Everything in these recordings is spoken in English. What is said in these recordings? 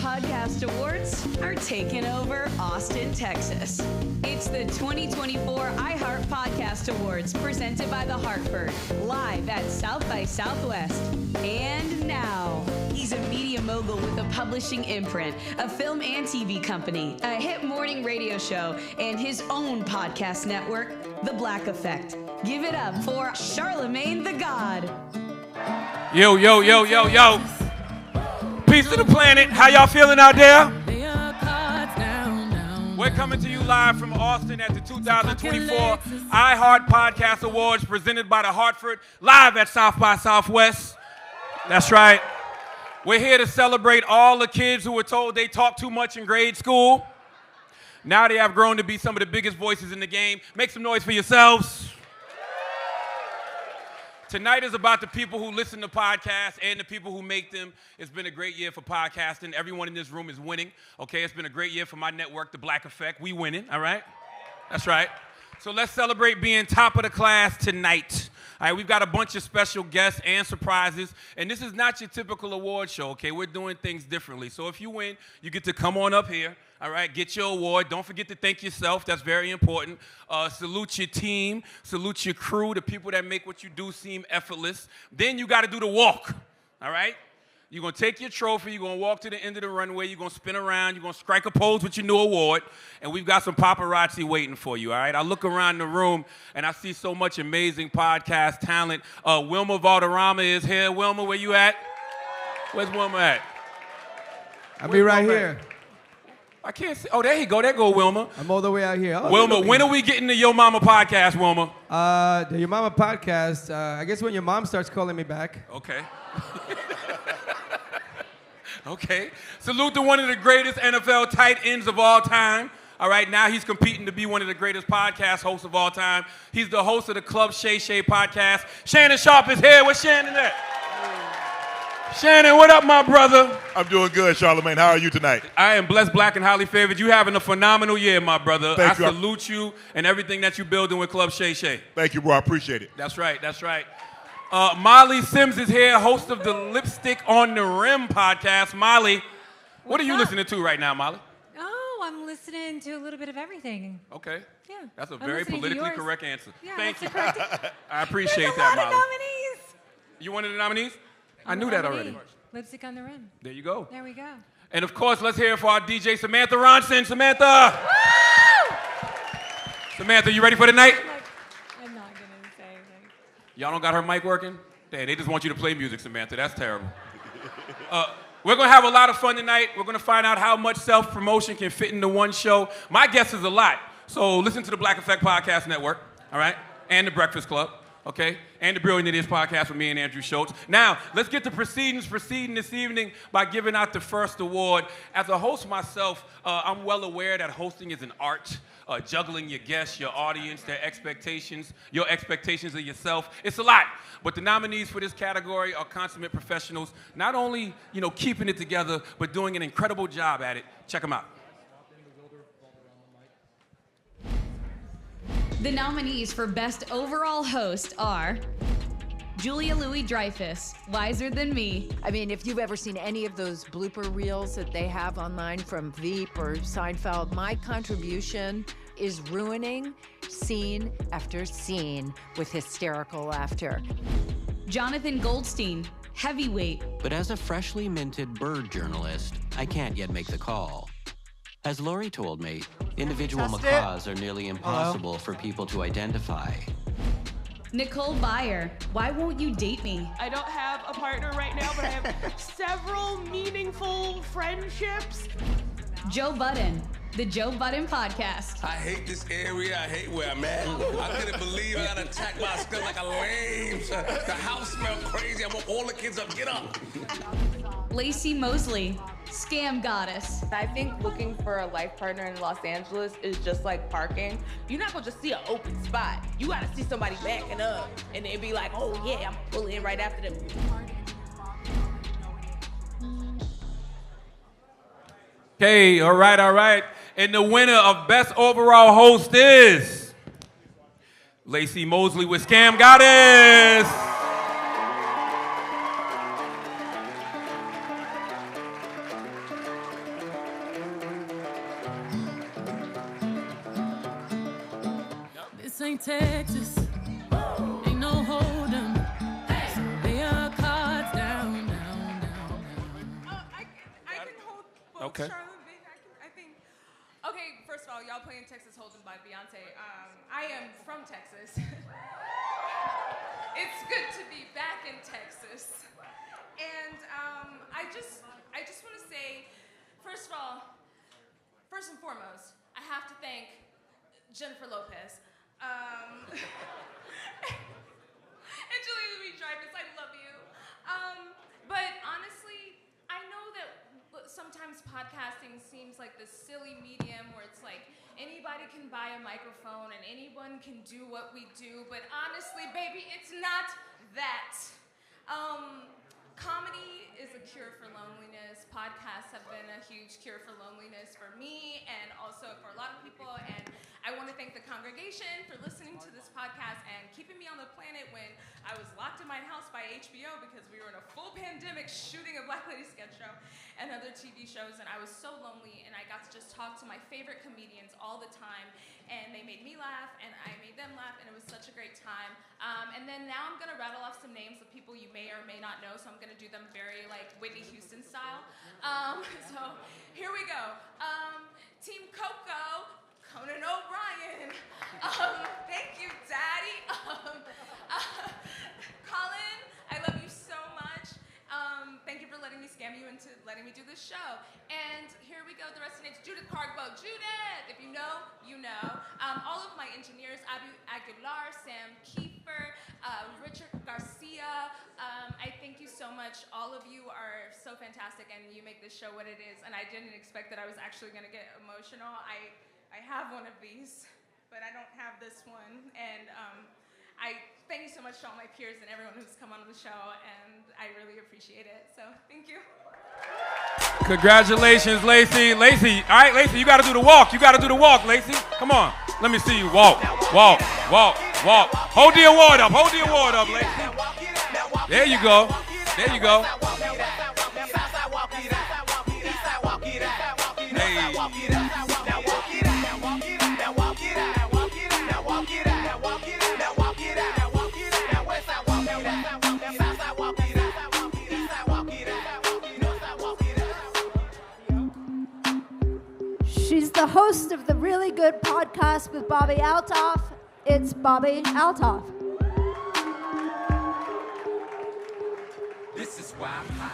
iHeartPodcast Awards are taking over Austin, Texas. It's the 2024 iHeartPodcast Awards presented by the Hartford, live at South by Southwest. And now, he's a media mogul with a publishing imprint, a film and TV company, a hit morning radio show, and his own podcast network, The Black Effect. Give it up for Charlemagne the God. Yo, yo, yo, yo, yo. Peace to the planet. How y'all feeling out there? We're coming to you live from Austin at the 2024 iHeartPodcast Awards presented by the Hartford, live at South by Southwest. That's right. We're here to celebrate all the kids who were told they talk too much in grade school. Now they have grown to be some of the biggest voices in the game. Make some noise for yourselves. Tonight is about the people who listen to podcasts and the people who make them. It's been a great year for podcasting. Everyone in this room is winning. Okay, it's been a great year for my network, The Black Effect. We winning, all right? That's right. So let's celebrate being top of the class tonight. All right, we've got a bunch of special guests and surprises, and this is not your typical award show, okay? We're doing things differently. So if you win, you get to come on up here, all right? Get your award. Don't forget to thank yourself. That's very important. Salute your team. Salute your crew, the people that make what you do seem effortless. Then you got to do the walk, all right? You're going to take your trophy, you're going to walk to the end of the runway, you're going to spin around, you're going to strike a pose with your new award, and we've got some paparazzi waiting for you, all right? I look around the room, and I see so much amazing podcast talent. Wilma Valderrama is here. Wilma, where you at? Where's Wilma at? I'll be right here. I can't see. Oh, there you go. There go Wilma. I'm all the way out here. Oh, Wilma, when are we getting the Yo Mama podcast, Wilma? The Your Mama podcast, I guess when your mom starts calling me back. Okay. Okay. Salute to one of the greatest NFL tight ends of all time. All right, now he's competing to be one of the greatest podcast hosts of all time. He's the host of the Club Shay Shay podcast. Shannon Sharp is here. Where's Shannon at? Shannon, what up, my brother? I'm doing good, Charlemagne. How are you tonight? I am blessed, black, and highly favored. You having a phenomenal year, my brother. Thank you. I salute you and everything that you're building with Club Shay Shay. Thank you, bro. I appreciate it. That's right. That's right. Molly Sims is here, host of the Lipstick on the Rim podcast. Molly, what are you listening to right now, Molly? Oh, I'm listening to a little bit of everything. Okay. Yeah. That's a very politically correct answer. Yeah, Thank you. correct. I appreciate There's a that, lot of Molly. nominees. You one of the nominees? I knew that already. Lipstick on the Rim. There you go. There we go. And of course, let's hear it for our DJ, Samantha Ronson. Samantha! Woo! Samantha, you ready for the night? I'm not going to say anything. Y'all don't got her mic working? Damn, they just want you to play music, Samantha. That's terrible. We're going to have a lot of fun tonight. We're going to find out how much self-promotion can fit into one show. My guess is a lot. So listen to the Black Effect Podcast Network, all right? And the Breakfast Club, okay? And the Brilliant Idiots Podcast with me and Andrew Schultz. Now, let's get to proceeding this evening by giving out the first award. As a host myself, I'm well aware that hosting is an art. Juggling your guests, your audience, their expectations, your expectations of yourself. It's a lot. But the nominees for this category are consummate professionals, not only, keeping it together, but doing an incredible job at it. Check them out. The nominees for Best Overall Host are Julia Louis-Dreyfus, Wiser Than Me. I mean, if you've ever seen any of those blooper reels that they have online from Veep or Seinfeld, my contribution is ruining scene after scene with hysterical laughter. Jonathan Goldstein, Heavyweight. But as a freshly minted bird journalist, I can't yet make the call. As Lori told me, individual macaws are nearly impossible for people to identify. Nicole Byer, Why Won't You Date Me? I don't have a partner right now, but I have several meaningful friendships. Joe Budden, The Joe Budden Podcast. I hate this area. I hate where I'm at. I couldn't believe I got attacked by a skunk like a lame. The house smelled crazy. I want all the kids up. Get up. Lacey Mosley, Scam Goddess. I think looking for a life partner in Los Angeles is just like parking. You're not gonna just see an open spot. You gotta see somebody backing up and then be like, oh yeah, I'm pulling in right after them. Okay, all right. And the winner of Best Overall Host is Lacey Mosley with Scam Goddess. ain't Texas. Ain't no hold'em. So lay your cards down, down, down, down. I can hold both Okay. Charlotte and Big. I think. Okay, first of all, y'all playing Texas Hold'em by Beyonce. I am from Texas. It's good to be back in Texas. And I just want to say, first of all, first and foremost, I have to thank Jennifer Lopez. And Julia Louis-Dreyfus, I love you. But honestly, I know that sometimes podcasting seems like this silly medium where it's like anybody can buy a microphone and anyone can do what we do. But honestly, baby, it's not that. Comedy is a cure for loneliness. Podcasts have been a huge cure for loneliness for me and also for a lot of people. And I want to thank the congregation for listening to this podcast and keeping me on the planet when I was locked in my house by HBO because we were in a full pandemic shooting a Black Lady sketch show and other TV shows. And I was so lonely, and I got to just talk to my favorite comedians all the time. And they made me laugh, and I made them laugh, and it was such a great time. And then now I'm going to rattle off some names of people you may or may not know, so I'm going to do them very, like, Whitney Houston style. So here we go. Team Coco, Conan O'Brien. Thank you, Daddy. Colin, I love you so much. Thank you for letting me scam you into letting me do this show. And here we go, the rest of the names. Judith Cargbo. Judith, if you know, you know. All of my engineers, Abu Aguilar, Sam Kiefer, Richard Garcia. I thank you so much. All of you are so fantastic, and you make this show what it is. And I didn't expect that I was actually going to get emotional. I have one of these, but I don't have this one. And I thank you so much to all my peers and everyone who's come on the show, and I really appreciate it. So thank you. Congratulations, Lacey. Lacey, all right, Lacey, you got to do the walk. You got to do the walk, Lacey. Come on. Let me see you walk, walk, walk, walk. Hold the award up. Hold the award up, Lacey. There you go. There you go. Hey. She's the host of the Really Good Podcast with Bobby Altoff. It's Bobby Altoff. This is why I'm hot.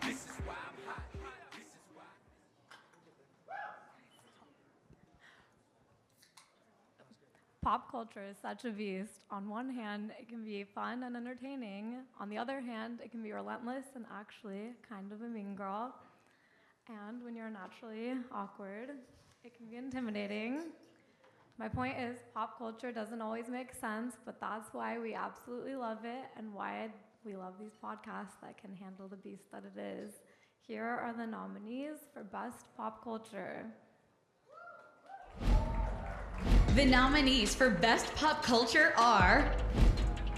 This is why I'm hot. This is why. Pop culture is such a beast. On one hand, it can be fun and entertaining. On the other hand, it can be relentless and actually kind of a mean girl. And when you're naturally awkward, it can be intimidating. My point is, pop culture doesn't always make sense, but that's why we absolutely love it and why we love these podcasts that can handle the beast that it is. Here are the nominees for Best Pop Culture. The nominees for Best Pop Culture are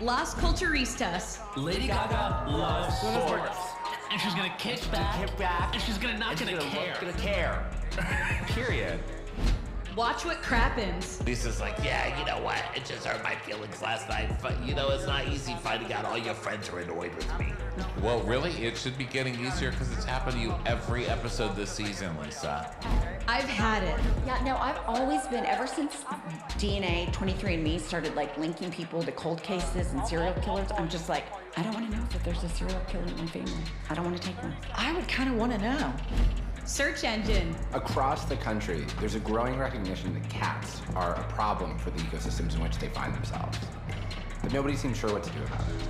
Las Culturistas. Lady Gaga loves sports. And she's gonna kick back. And she's not gonna care. Period. Watch What Crappens. Lisa's like, yeah, you know what? It just hurt my feelings last night. But, you know, it's not easy finding out all your friends are annoyed with me. Well, really, it should be getting easier because it's happened to you every episode this season, Lisa. I've had it. Yeah, no, I've always been, ever since DNA 23andMe started like linking people to cold cases and serial killers, I'm just like, I don't want to know if there's a serial killer in my family. I don't want to take one. I would kind of want to know. Search engine. Across the country, there's a growing recognition that cats are a problem for the ecosystems in which they find themselves. But nobody seems sure what to do about it.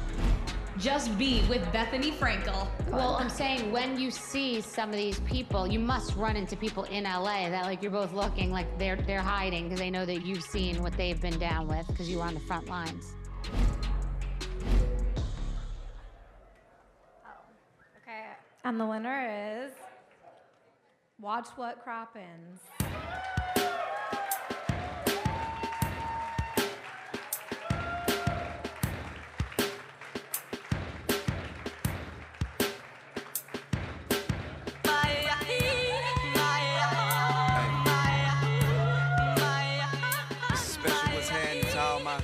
Just Be with Bethany Frankel. Well, I'm saying when you see some of these people, you must run into people in LA that like you're both looking like they're hiding because they know that you've seen what they've been down with because you were on the front lines. Okay, and the winner is Watch What Crappens. Special was handed to all my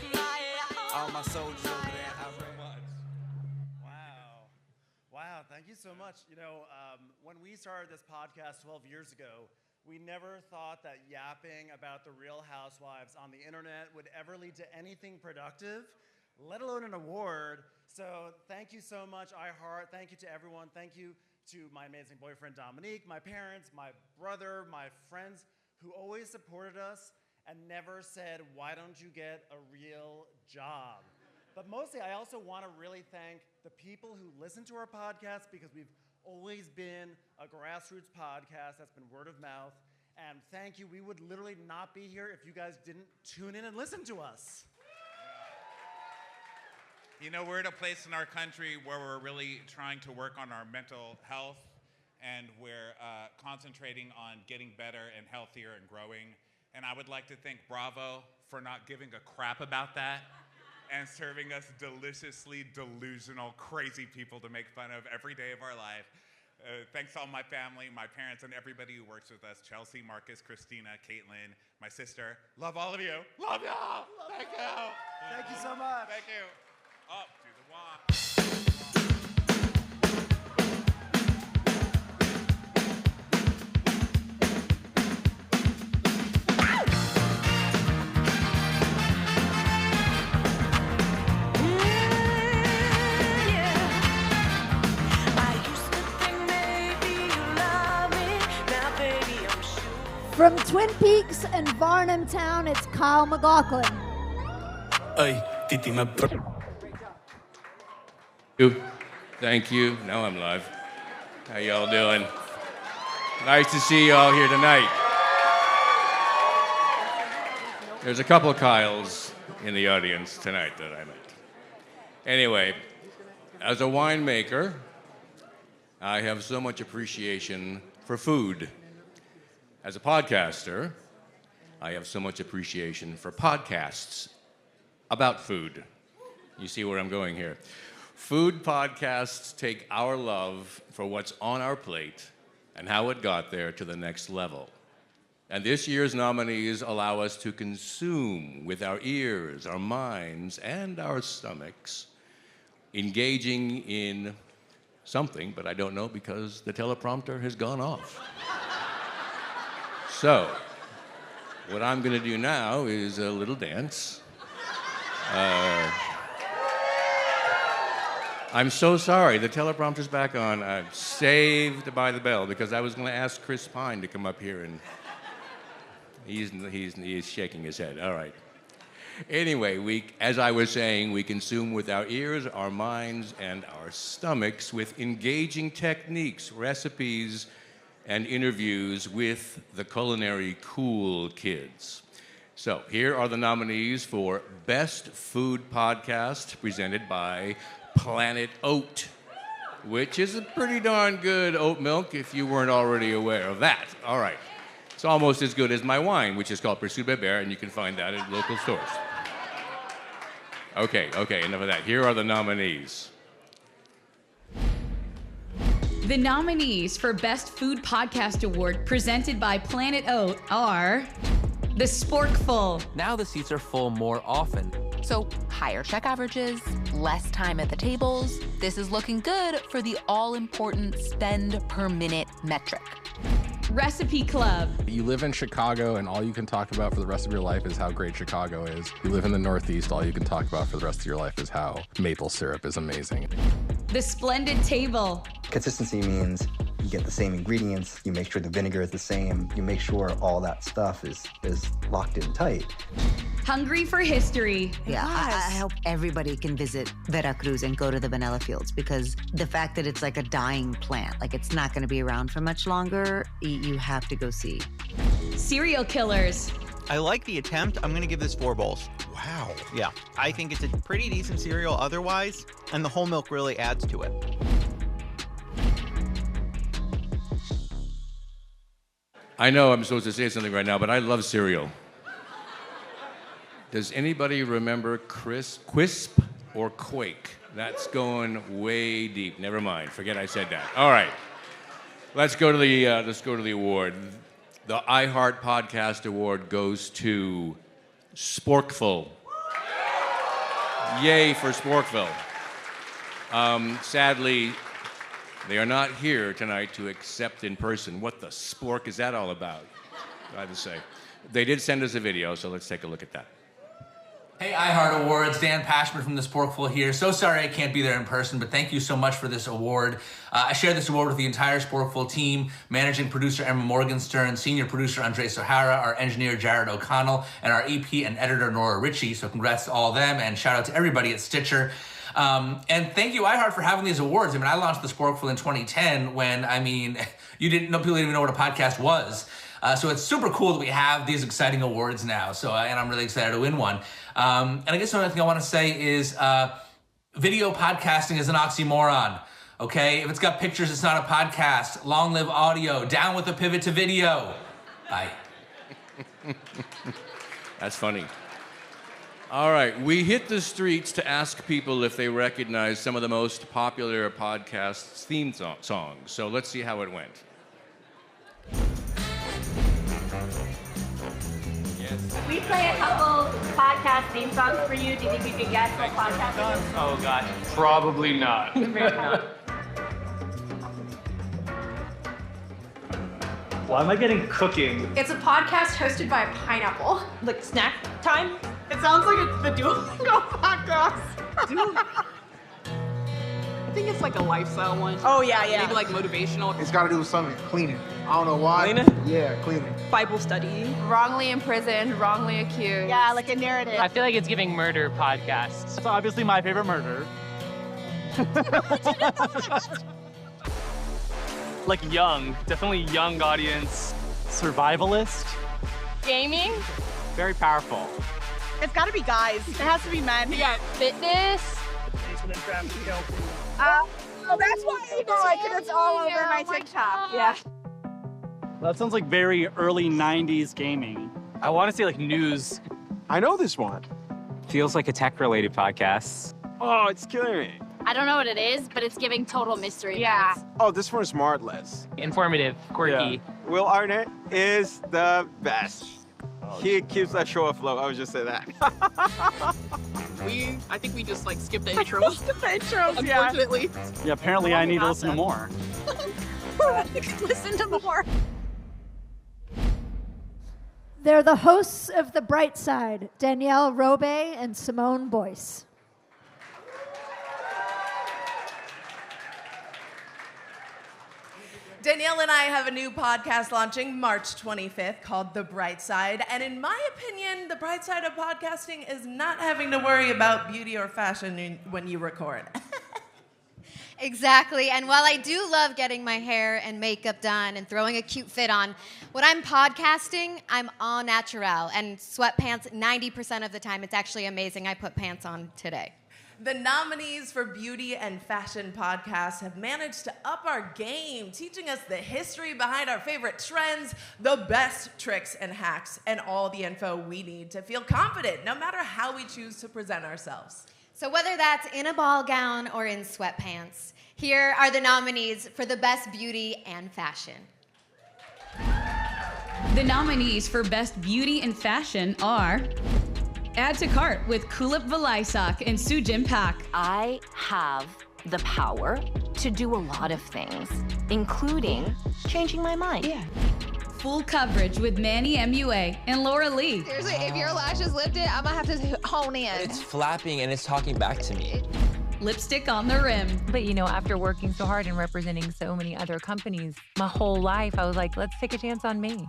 Thank you so much. You know, when we started this podcast 12 years ago, we never thought that yapping about the Real Housewives on the internet would ever lead to anything productive, let alone an award. So thank you so much, iHeart. Thank you to everyone. Thank you to my amazing boyfriend, Dominique, my parents, my brother, my friends who always supported us and never said, why don't you get a real job? But mostly, I also want to really thank the people who listen to our podcast, because we've always been a grassroots podcast that's been word of mouth. And thank you. We would literally not be here if you guys didn't tune in and listen to us. You know, we're at a place in our country where we're really trying to work on our mental health, and we're concentrating on getting better and healthier and growing. And I would like to thank Bravo for not giving a crap about that and serving us deliciously delusional, crazy people to make fun of every day of our life. Thanks to all my family, my parents, and everybody who works with us. Chelsea, Marcus, Christina, Caitlin, my sister. Love all of you. Love y'all. Thank you. Thank you so much. Thank you. Up to the wall. From Twin Peaks and Varnum Town, it's Kyle MacLachlan. Thank you. Now I'm live. How y'all doing? Nice to see y'all here tonight. There's a couple of Kyles in the audience tonight that I met. Anyway, as a winemaker, I have so much appreciation for food. As a podcaster, I have so much appreciation for podcasts about food. You see where I'm going here. Food podcasts take our love for what's on our plate and how it got there to the next level. And this year's nominees allow us to consume with our ears, our minds, and our stomachs, engaging in something, but I don't know because the teleprompter has gone off. So, what I'm going to do now is a little dance. I'm so sorry, the teleprompter's back on. I'm saved by the bell because I was going to ask Chris Pine to come up here, and he's shaking his head. All right. Anyway, as I was saying, we consume with our ears, our minds, and our stomachs with engaging techniques, recipes, and interviews with the culinary cool kids. So here are the nominees for Best Food Podcast, presented by Planet Oat, which is a pretty darn good oat milk if you weren't already aware of that. All right. It's almost as good as my wine, which is called Pursuit by Bear, and you can find that at local stores. Okay, enough of that. Here are the nominees. The nominees for Best Food Podcast Award presented by Planet Oat are The Sporkful. Now the seats are full more often. So higher check averages, less time at the tables. This is looking good for the all-important spend per minute metric. Recipe Club. You live in Chicago and all you can talk about for the rest of your life is how great Chicago is. You live in the Northeast, all you can talk about for the rest of your life is how maple syrup is amazing. The Splendid Table. Consistency means you get the same ingredients, you make sure the vinegar is the same, you make sure all that stuff is locked in tight. Hungry for History. Yeah, I hope everybody can visit Veracruz and go to the vanilla fields, because the fact that it's like a dying plant, like it's not going to be around for much longer, you have to go see. Serial Killers. I like the attempt. I'm going to give this 4 bowls. Wow. Yeah, I think it's a pretty decent cereal otherwise, and the whole milk really adds to it. I know I'm supposed to say something right now, but I love cereal. Does anybody remember Quisp or Quake? That's going way deep. Never mind. Forget I said that. All right. Let's go to the award. The iHeartPodcast Award goes to Sporkful. Yay for Sporkful. Sadly, They are not here tonight to accept in person. What the spork is that all about? I have to say. They did send us a video, so let's take a look at that. Hey, iHeart Awards. Dan Pashman from The Sporkful here. So sorry I can't be there in person, but thank you so much for this award. I share this award with the entire Sporkful team, managing producer Emma Morgenstern, senior producer Andres O'Hara, our engineer Jared O'Connell, and our EP and editor Nora Ritchie. So congrats to all of them, and shout out to everybody at Stitcher. And thank you, iHeart, for having these awards. I mean, I launched The Sporkful in 2010 when, people didn't even know what a podcast was. So it's super cool that we have these exciting awards now. So, and I'm really excited to win one. And I guess the only thing I want to say is video podcasting is an oxymoron. Okay? If it's got pictures, it's not a podcast. Long live audio. Down with the pivot to video. Bye. That's funny. All right, we hit the streets to ask people if they recognize some of the most popular podcasts' theme songs. So let's see how it went. We play a couple podcast theme songs for you. Do you think you could guess what podcast it is? Oh, gosh. Probably not. Why am I getting cooking? It's a podcast hosted by a pineapple. Like snack time? It sounds like the Duolingo podcast. I think it's like a lifestyle one. Oh, yeah. Maybe like motivational. It's got to do with something. Cleaning. I don't know why. Cleaning? Yeah, cleaning. Bible study. Wrongly imprisoned, wrongly accused. Yeah, like a narrative. I feel like it's giving murder podcasts. That's obviously my favorite murder. Like young, definitely young audience. Survivalist. Gaming. Very powerful. It's got to be guys. It has to be men. Yeah. Fitness. Oh, that's why I know it, because it's all over my TikTok. Yeah. That sounds like very early 90s gaming. I want to say like news. I know this one. Feels like a tech-related podcast. Oh, it's killing me. I don't know what it is, but it's giving total mystery. Yeah. Oh, this one's SmartLess. Informative, quirky. Yeah. Will Arnett is the best. He keeps that show afloat. I would just say that. I think we just like skipped the intros. Skip the intros, Unfortunately. Yeah, apparently I need to listen to more. Listen to more. They're the hosts of The Bright Side, Danielle Robe and Simone Boyce. Danielle and I have a new podcast launching March 25th called The Bright Side. And in my opinion, the bright side of podcasting is not having to worry about beauty or fashion when you record. Exactly. And while I do love getting my hair and makeup done and throwing a cute fit on, when I'm podcasting, I'm all natural. And sweatpants, 90% of the time, it's actually amazing. I put pants on today. The nominees for Beauty and Fashion podcasts have managed to up our game, teaching us the history behind our favorite trends, the best tricks and hacks, and all the info we need to feel confident, no matter how we choose to present ourselves. So whether that's in a ball gown or in sweatpants, here are the nominees for the best beauty and fashion. The nominees for Best Beauty and Fashion are Add to Cart with Kulip Vilaysack and Sujin Pak. I have the power to do a lot of things, including changing my mind. Yeah. Full Coverage with Manny MUA and Laura Lee. Seriously, if your lashes lifted, I'm gonna have to hone in. It's flapping and it's talking back to me. Lipstick on the Rim. But you know, after working so hard and representing so many other companies, my whole life, I was like, let's take a chance on me.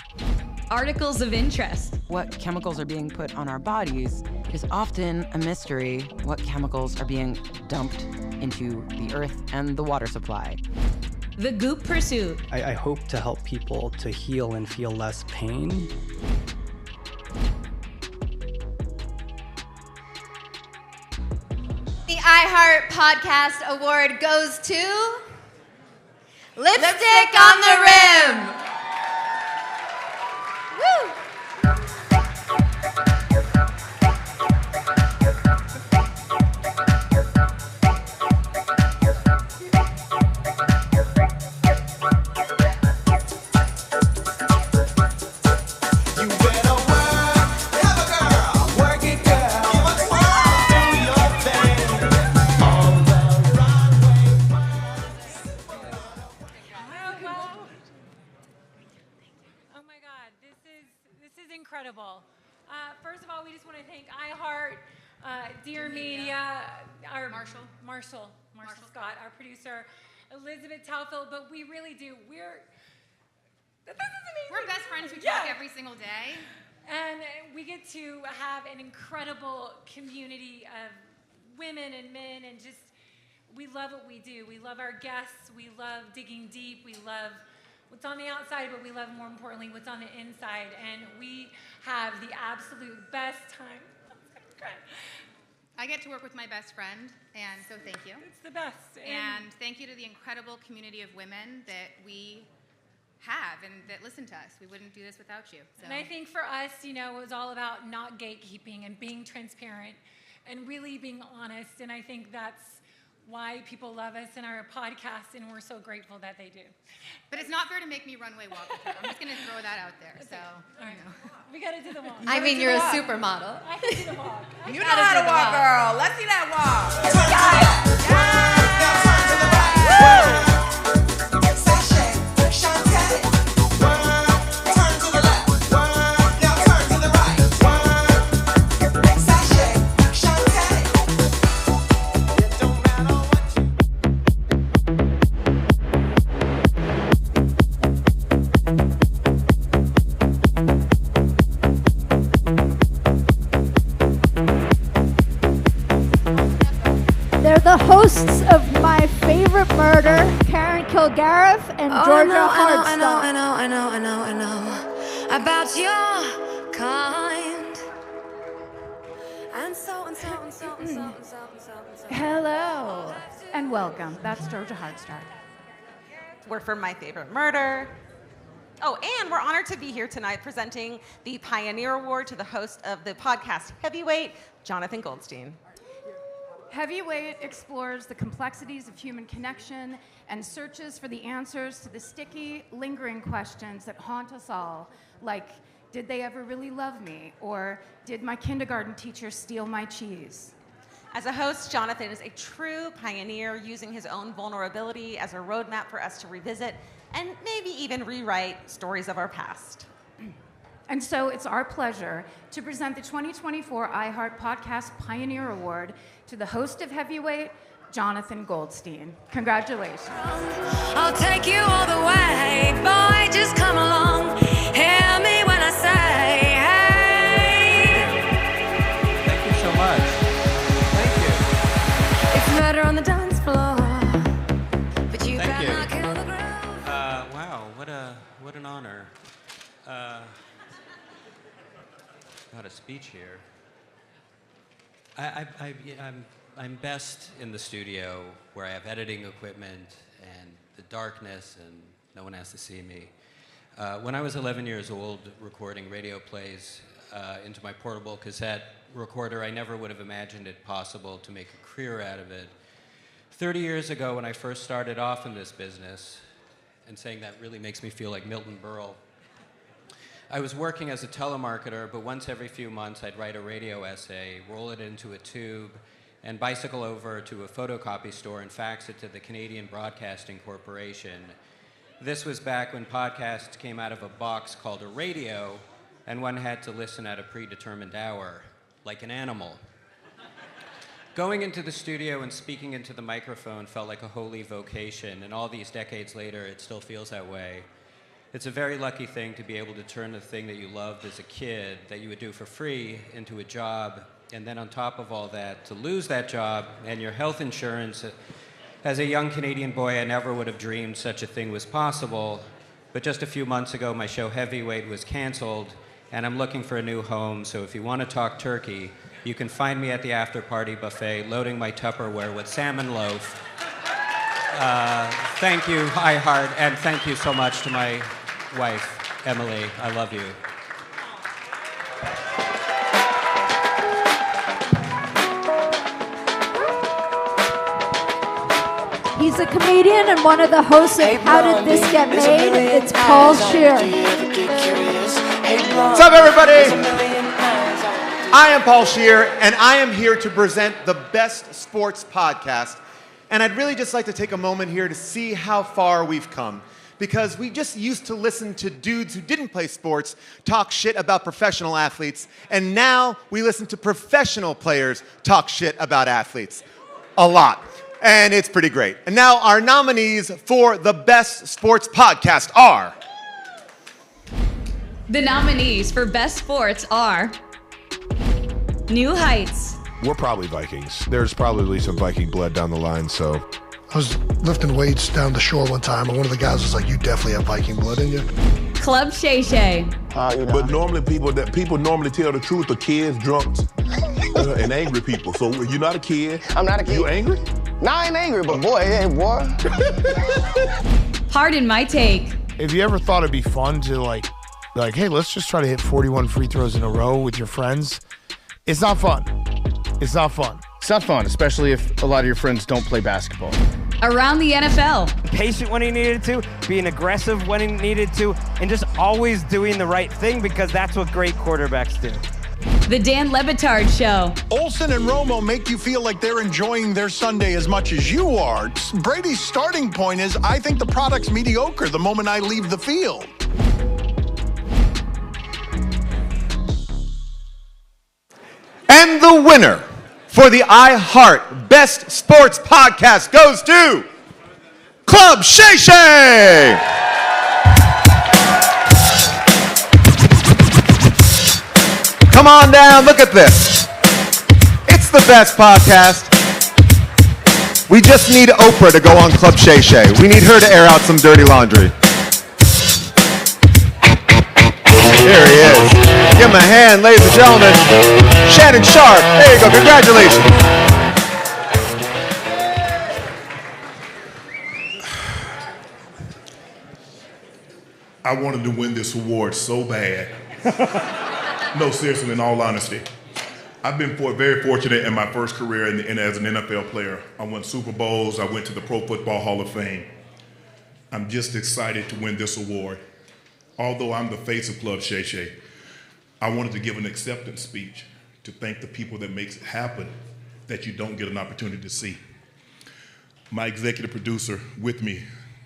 Articles of Interest. What chemicals are being put on our bodies is often a mystery. What chemicals are being dumped into the earth and the water supply. The Goop Pursuit. I hope to help people to heal and feel less pain. The iHeartPodcast Award goes to Lipstick on the Rim. Woo! is incredible. First of all, we just want to thank iHeart, Dear Media, our Marshall Scott, our producer, Elizabeth Talfield, but we really do. This is amazing. We're best friends who talk every single day. And we get to have an incredible community of women and men, and just, we love what we do. We love our guests. We love digging deep. We love what's on the outside, but we love, more importantly, what's on the inside. And we have the absolute best time. I get to work with my best friend, and so thank you. It's the best. And thank you to the incredible community of women that we have and that listen to us. We wouldn't do this without you. So. And I think for us, it was all about not gatekeeping and being transparent and really being honest. And I think that's why people love us in our podcast, and we're so grateful that they do. But it's not fair to make me runway walk with you. I'm just going to throw that out there. So, all right. We got to do the walk. I mean, you're a supermodel. I can do the walk. You know how to walk, girl. Let's see that walk. The hosts of My Favorite Murder, Karen Kilgariff and Georgia Hardstock. I know about your kind. And so. Hello and welcome. That's Georgia Hardstock. We're from My Favorite Murder. Oh, and we're honored to be here tonight presenting the Pioneer Award to the host of the podcast Heavyweight, Jonathan Goldstein. Heavyweight explores the complexities of human connection and searches for the answers to the sticky, lingering questions that haunt us all, like, did they ever really love me? Or did my kindergarten teacher steal my cheese? As a host, Jonathan is a true pioneer, using his own vulnerability as a roadmap for us to revisit and maybe even rewrite stories of our past. And so it's our pleasure to present the 2024 iHeartPodcast Pioneer Award to the host of Heavyweight, Jonathan Goldstein. Congratulations. I'll take you all the way, boy, just come along. Hear me when I say, hey. Thank you so much. Thank you. It's murder on the dance floor, but you better not kill the groove. Wow, what an honor. Not a speech here. I'm best in the studio where I have editing equipment and the darkness and no one has to see me. When I was 11 years old, recording radio plays into my portable cassette recorder, I never would have imagined it possible to make a career out of it. 30 years ago, when I first started off in this business, and saying that really makes me feel like Milton Berle, I was working as a telemarketer, but once every few months I'd write a radio essay, roll it into a tube, and bicycle over to a photocopy store and fax it to the Canadian Broadcasting Corporation. This was back when podcasts came out of a box called a radio, and one had to listen at a predetermined hour, like an animal. Going into the studio and speaking into the microphone felt like a holy vocation, and all these decades later, it still feels that way. It's a very lucky thing to be able to turn the thing that you loved as a kid, that you would do for free, into a job, and then on top of all that, to lose that job and your health insurance. As a young Canadian boy, I never would have dreamed such a thing was possible, but just a few months ago, my show Heavyweight was canceled, and I'm looking for a new home, so if you want to talk turkey, you can find me at the after-party buffet, loading my Tupperware with salmon loaf. Thank you, iHeart, and thank you so much to my wife, Emily. I love you. He's a comedian and one of the hosts of How Did This Get Made? It's Paul Scheer. What's up, everybody? I am Paul Scheer, and I am here to present the best sports podcast. And I'd really just like to take a moment here to see how far we've come. because we just used to listen to dudes who didn't play sports talk shit about professional athletes, and now we listen to professional players talk shit about athletes. A lot. And it's pretty great. And now our nominees for the Best Sports Podcast are... The nominees for Best Sports are New Heights. We're probably Vikings. There's probably some Viking blood down the line, so... I was lifting weights down the shore one time, and one of the guys was like, "You definitely have Viking blood in you." Club Shay Shay. But normally people normally tell the truth to kids, drunks, and angry people. So you're not a kid. I'm not a kid. You angry? No, I ain't angry, but boy, hey, boy. Pardon my take. Have you ever thought it'd be fun to like, hey, let's just try to hit 41 free throws in a row with your friends? It's not fun. It's not fun. It's not fun, especially if a lot of your friends don't play basketball. Around the NFL. Patient when he needed to, being aggressive when he needed to, and just always doing the right thing because that's what great quarterbacks do. The Dan Le Batard Show. Olsen and Romo make you feel like they're enjoying their Sunday as much as you are. Brady's starting point is, I think the product's mediocre the moment I leave the field. And the winner for the iHeart Best Sports Podcast goes to Club Shay Shay. Come on down, look at this. It's the best podcast. We just need Oprah to go on Club Shay Shay. We need her to air out some dirty laundry. There he is. Give him a hand, ladies and gentlemen. Shannon Sharp. There you go. Congratulations. I wanted to win this award so bad. No, seriously, in all honesty. I've been very fortunate in my first career as an NFL player. I won Super Bowls. I went to the Pro Football Hall of Fame. I'm just excited to win this award. Although I'm the face of Club Shay Shay, I wanted to give an acceptance speech to thank the people that makes it happen that you don't get an opportunity to see. My executive producer with me,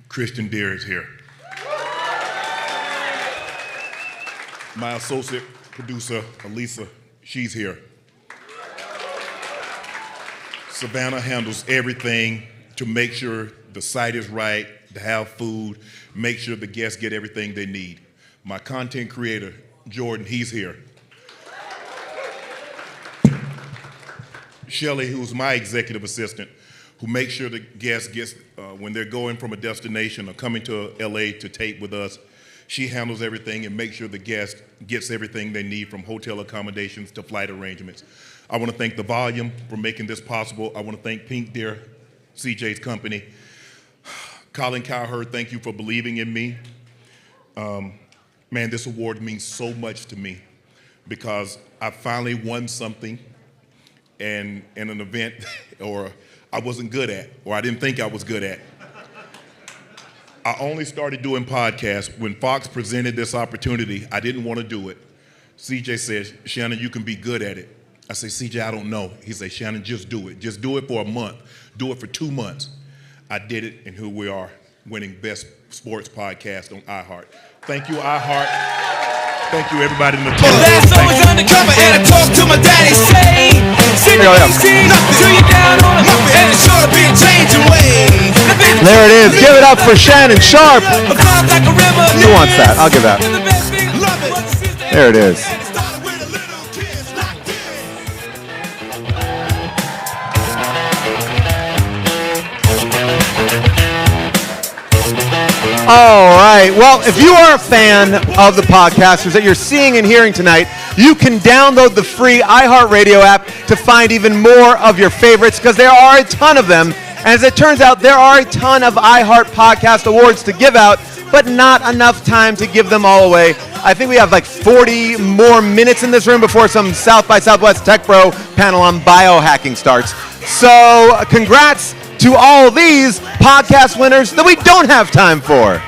Christian Deere, is here. My associate producer, Elisa, she's here. Savannah handles everything to make sure the site is right, to have food, make sure the guests get everything they need. My content creator, Jordan, he's here. Shelly, who's my executive assistant, who makes sure the guest gets, when they're going from a destination or coming to LA to tape with us, she handles everything and makes sure the guest gets everything they need, from hotel accommodations to flight arrangements. I want to thank The Volume for making this possible. I want to thank Pink Deer, CJ's company. Colin Cowherd, thank you for believing in me. Man, this award means so much to me because I finally won something in an event or I wasn't good at, or I didn't think I was good at. I only started doing podcasts when Fox presented this opportunity. I didn't want to do it. CJ said, "Shannon, you can be good at it." I said, "CJ, I don't know." He said, "Shannon, just do it. Just do it for a month. Do it for 2 months." I did it, and here we are, winning Best Sports Podcast on iHeart. Thank you, iHeart. Thank you, everybody in the team. Last I was undercover and I talked to my daddy, say, "Send me easy, till you down on it, and it's sure to be a changing way." There it is. Give it up for Shannon Sharp. Who wants that? I'll give that. There it is. All right. Well, if you are a fan of the podcasters that you're seeing and hearing tonight, you can download the free iHeartRadio app to find even more of your favorites, because there are a ton of them. And as it turns out, there are a ton of iHeartPodcast awards to give out, but not enough time to give them all away. I think we have like 40 more minutes in this room before some South by Southwest Tech Pro panel on biohacking starts. So congrats to all these podcast winners that we don't have time for.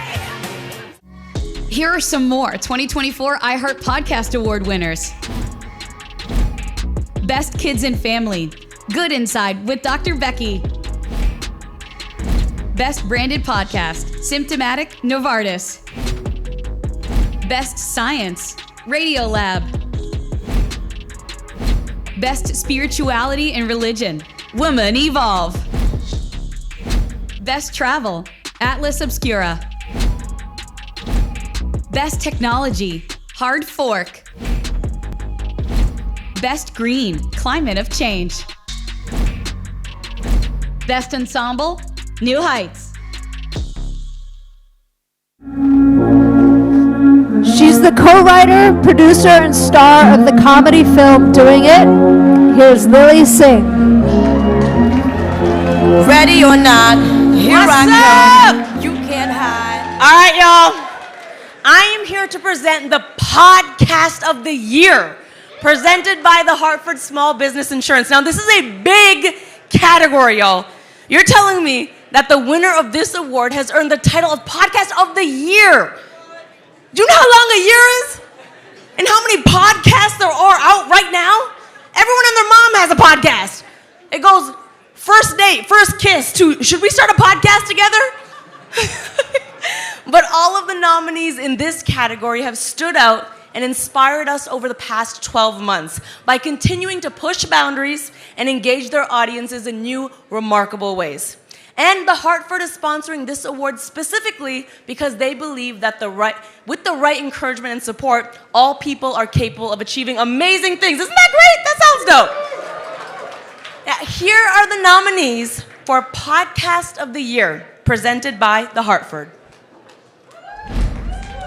Here are some more 2024 iHeart Podcast Award winners. Best Kids and Family, Good Inside with Dr. Becky. Best Branded Podcast, Symptomatic, Novartis. Best Science, Radiolab. Best Spirituality and Religion, Woman Evolve. Best Travel, Atlas Obscura. Best Technology, Hard Fork. Best Green, Climate of Change. Best Ensemble, New Heights. She's the co-writer, producer, and star of the comedy film Doing It. Here's Lily Singh. Ready or not, here I come. You can't hide. All right, y'all. I am here to present the Podcast of the Year, presented by the Hartford Small Business Insurance. Now, this is a big category, y'all. You're telling me that the winner of this award has earned the title of Podcast of the Year. Do you know how long a year is? And how many podcasts there are out right now? Everyone and their mom has a podcast. It goes first date, first kiss, to should we start a podcast together? But all of the nominees in this category have stood out and inspired us over the past 12 months by continuing to push boundaries and engage their audiences in new, remarkable ways. And the Hartford is sponsoring this award specifically because they believe that with the right encouragement and support, all people are capable of achieving amazing things. Isn't that great? That sounds dope. Now, here are the nominees for Podcast of the Year, presented by the Hartford.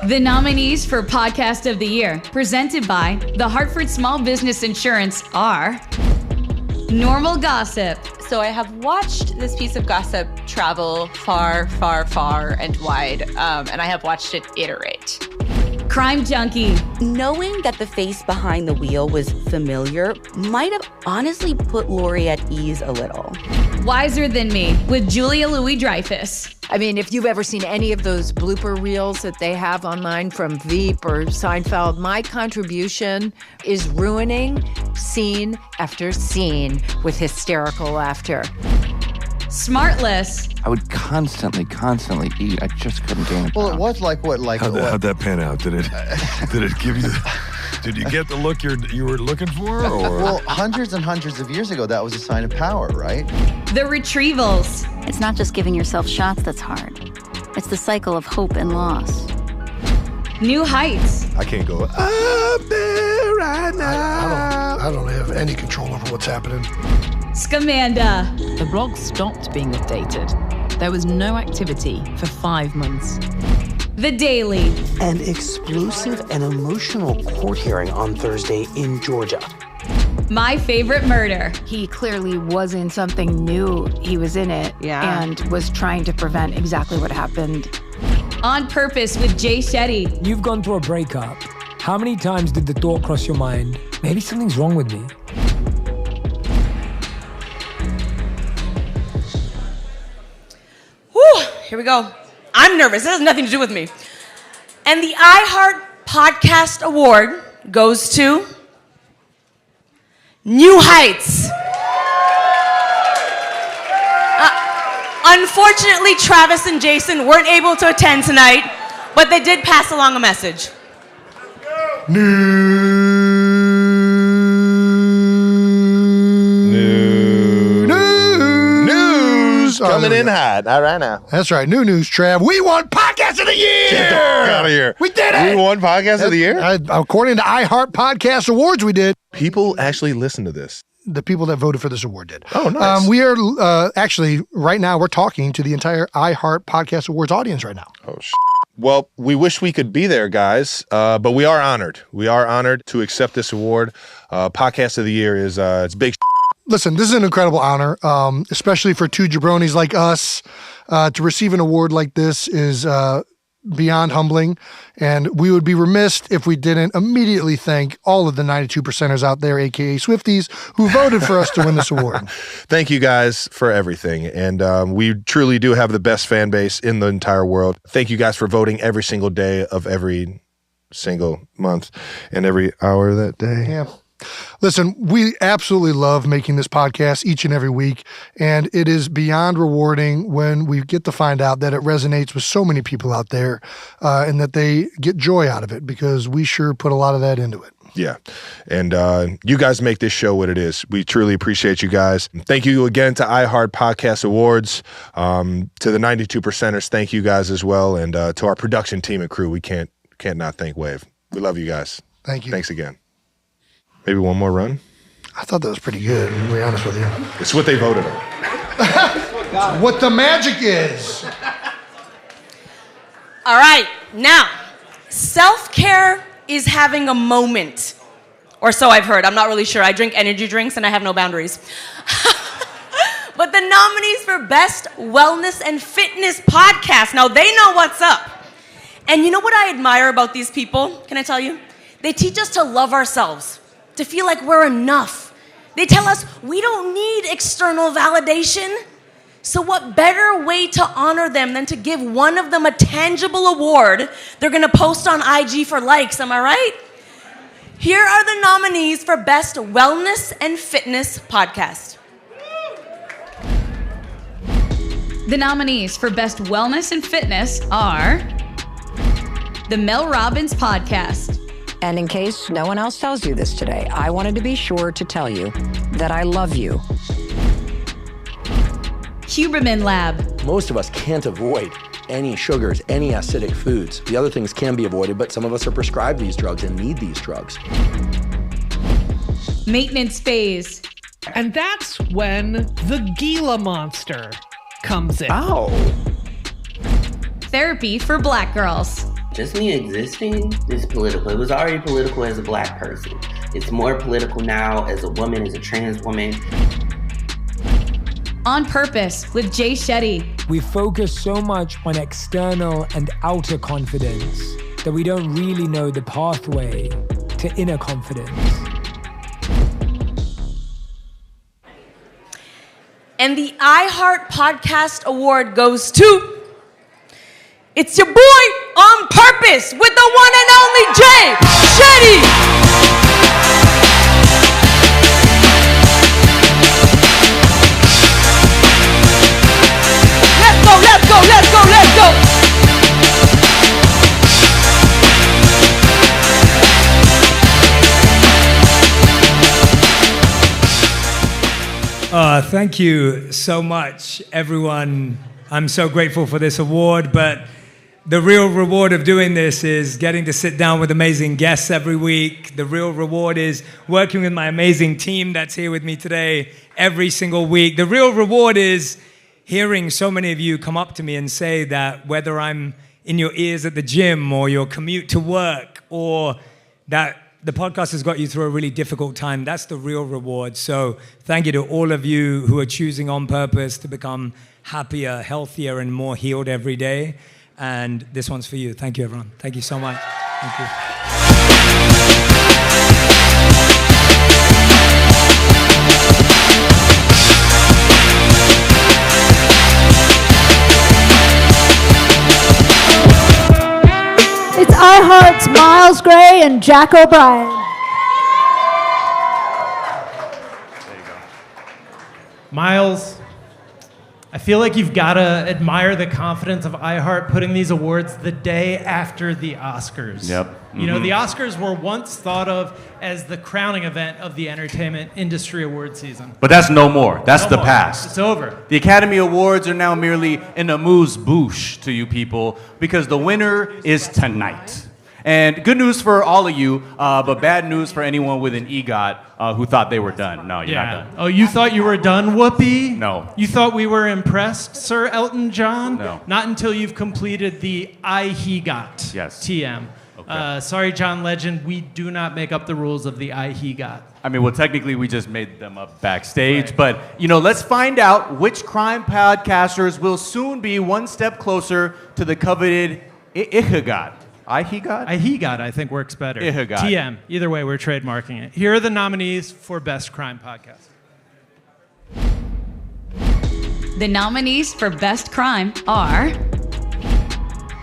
The nominees for Podcast of the Year, presented by the Hartford Small Business Insurance, are Normal Gossip. So I have watched this piece of gossip travel far, far, far and wide, and I have watched it iterate. Crime Junkie. Knowing that the face behind the wheel was familiar might have honestly put Lori at ease a little. Wiser Than Me with Julia Louis-Dreyfus. I mean, if you've ever seen any of those blooper reels that they have online from Veep or Seinfeld, my contribution is ruining scene after scene with hysterical laughter. SmartLess. I would constantly eat. I just couldn't gain it. Well, it was like what? How'd that pan out? Did it give you? Did you get the look you were looking for? Or? Well, hundreds and hundreds of years ago, that was a sign of power, right? The Retrievals. It's not just giving yourself shots that's hard. It's the cycle of hope and loss. New Heights. I can't go up there right now. I don't have any control over what's happening. Scamanda. The blog stopped being updated. There was no activity for 5 months. The Daily. An explosive and emotional court hearing on Thursday in Georgia. My Favorite Murder. He clearly was in something new. He was in it and was trying to prevent exactly what happened. On Purpose with Jay Shetty. You've gone through a breakup. How many times did the thought cross your mind, maybe something's wrong with me? Whew, here we go. I'm nervous. It has nothing to do with me. And the iHeartPodcast Award goes to New Heights. Unfortunately, Travis and Jason weren't able to attend tonight, but they did pass along a message. News coming in hot. All right now. That's right. New news, Trav. We won Podcast of the Year! Get the fuck out of here. We did it! We won Podcast of the Year? According to iHeartPodcast Awards, we did. People actually listen to this. The people that voted for this award did. Oh, nice. We are actually, right now, we're talking to the entire iHeartPodcast Awards audience right now. Oh, Well, we wish we could be there, guys, but we are honored. We are honored to accept this award. Podcast of the Year is it's big. Listen, this is an incredible honor, especially for two jabronis like us. To receive an award like this is beyond humbling, and we would be remiss if we didn't immediately thank all of the 92%ers out there, aka Swifties, who voted for us to win this award. Thank you guys for everything, and we truly do have the best fan base in the entire world. Thank you guys for voting every single day of every single month and every hour of that day. Yeah. Listen, we absolutely love making this podcast each and every week, and it is beyond rewarding when we get to find out that it resonates with so many people out there and that they get joy out of it, because we sure put a lot of that into it. Yeah. And you guys make this show what it is. We truly appreciate you guys. Thank you again to iHeartPodcast Awards, to the 92%ers. Thank you guys as well. And to our production team and crew, we can't not thank Wave. We love you guys. Thank you. Thanks again. Maybe one more run? I thought that was pretty good, to be honest with you. It's what they voted on. What the magic is. All right, now, self-care is having a moment. Or so I've heard. I'm not really sure. I drink energy drinks and I have no boundaries. But the nominees for Best Wellness and Fitness Podcast, now they know what's up. And you know what I admire about these people? Can I tell you? They teach us to love ourselves, to feel like we're enough. They tell us we don't need external validation. So what better way to honor them than to give one of them a tangible award they're going to post on IG for likes, am I right? Here are the nominees for Best Wellness and Fitness Podcast. The nominees for Best Wellness and Fitness are the Mel Robbins Podcast. And in case no one else tells you this today, I wanted to be sure to tell you that I love you. Huberman Lab. Most of us can't avoid any sugars, any acidic foods. The other things can be avoided, but some of us are prescribed these drugs and need these drugs. Maintenance Phase. And that's when the Gila monster comes in. Ow. Therapy for Black Girls. Just me existing is political. It was already political as a Black person. It's more political now as a woman, as a trans woman. On Purpose with Jay Shetty. We focus so much on external and outer confidence that we don't really know the pathway to inner confidence. And the iHeartPodcast Award goes to... It's your boy On Purpose with the one and only Jay Shetty. Let's go. Thank you so much, everyone. I'm so grateful for this award, but the real reward of doing this is getting to sit down with amazing guests every week. The real reward is working with my amazing team that's here with me today every single week. The real reward is hearing so many of you come up to me and say that whether I'm in your ears at the gym or your commute to work or that the podcast has got you through a really difficult time, that's the real reward. So thank you to all of you who are choosing On Purpose to become happier, healthier, and more healed every day. And this one's for you. Thank you, everyone. Thank you so much. Thank you. It's iHeart's Miles Gray and Jack O'Brien. There you go. Miles, I feel like you've got to admire the confidence of iHeart putting these awards the day after the Oscars. Yep. Mm-hmm. You know, the Oscars were once thought of as the crowning event of the entertainment industry award season. But that's no more. That's the past. It's over. The Academy Awards are now merely an amuse-bouche to you people because the winner is tonight. And good news for all of you, but bad news for anyone with an EGOT who thought they were done. No, you're not done. Oh, you thought you were done, Whoopi? No. You thought we were impressed, Sir Elton John? No. Not until you've completed the iHeGOT. Yes. TM. Okay. Sorry, John Legend, we do not make up the rules of the iHeGOT. I mean, well, technically, we just made them up backstage. Right. But, you know, let's find out which crime podcasters will soon be one step closer to the coveted iHeGOT. iHeGOT? iHeGOT, I think, works better. iHeGOT. TM. Either way, we're trademarking it. Here are the nominees for Best Crime Podcast. The nominees for Best Crime are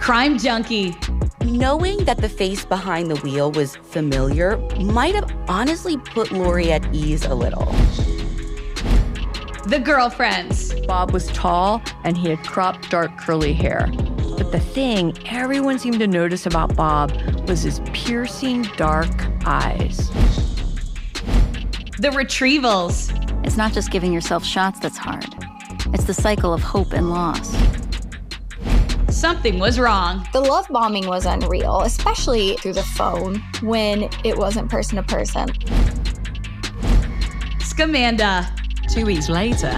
Crime Junkie. knowing that the face behind the wheel was familiar might have honestly put Lori at ease a little. The girlfriends. Bob was tall and he had cropped dark curly hair. But the thing everyone seemed to notice about Bob was his piercing dark eyes. The Retrievals. It's not just giving yourself shots that's hard. It's the cycle of hope and loss. Something was wrong. The love bombing was unreal, especially through the phone when it wasn't person to person. Scamanda. 2 weeks later,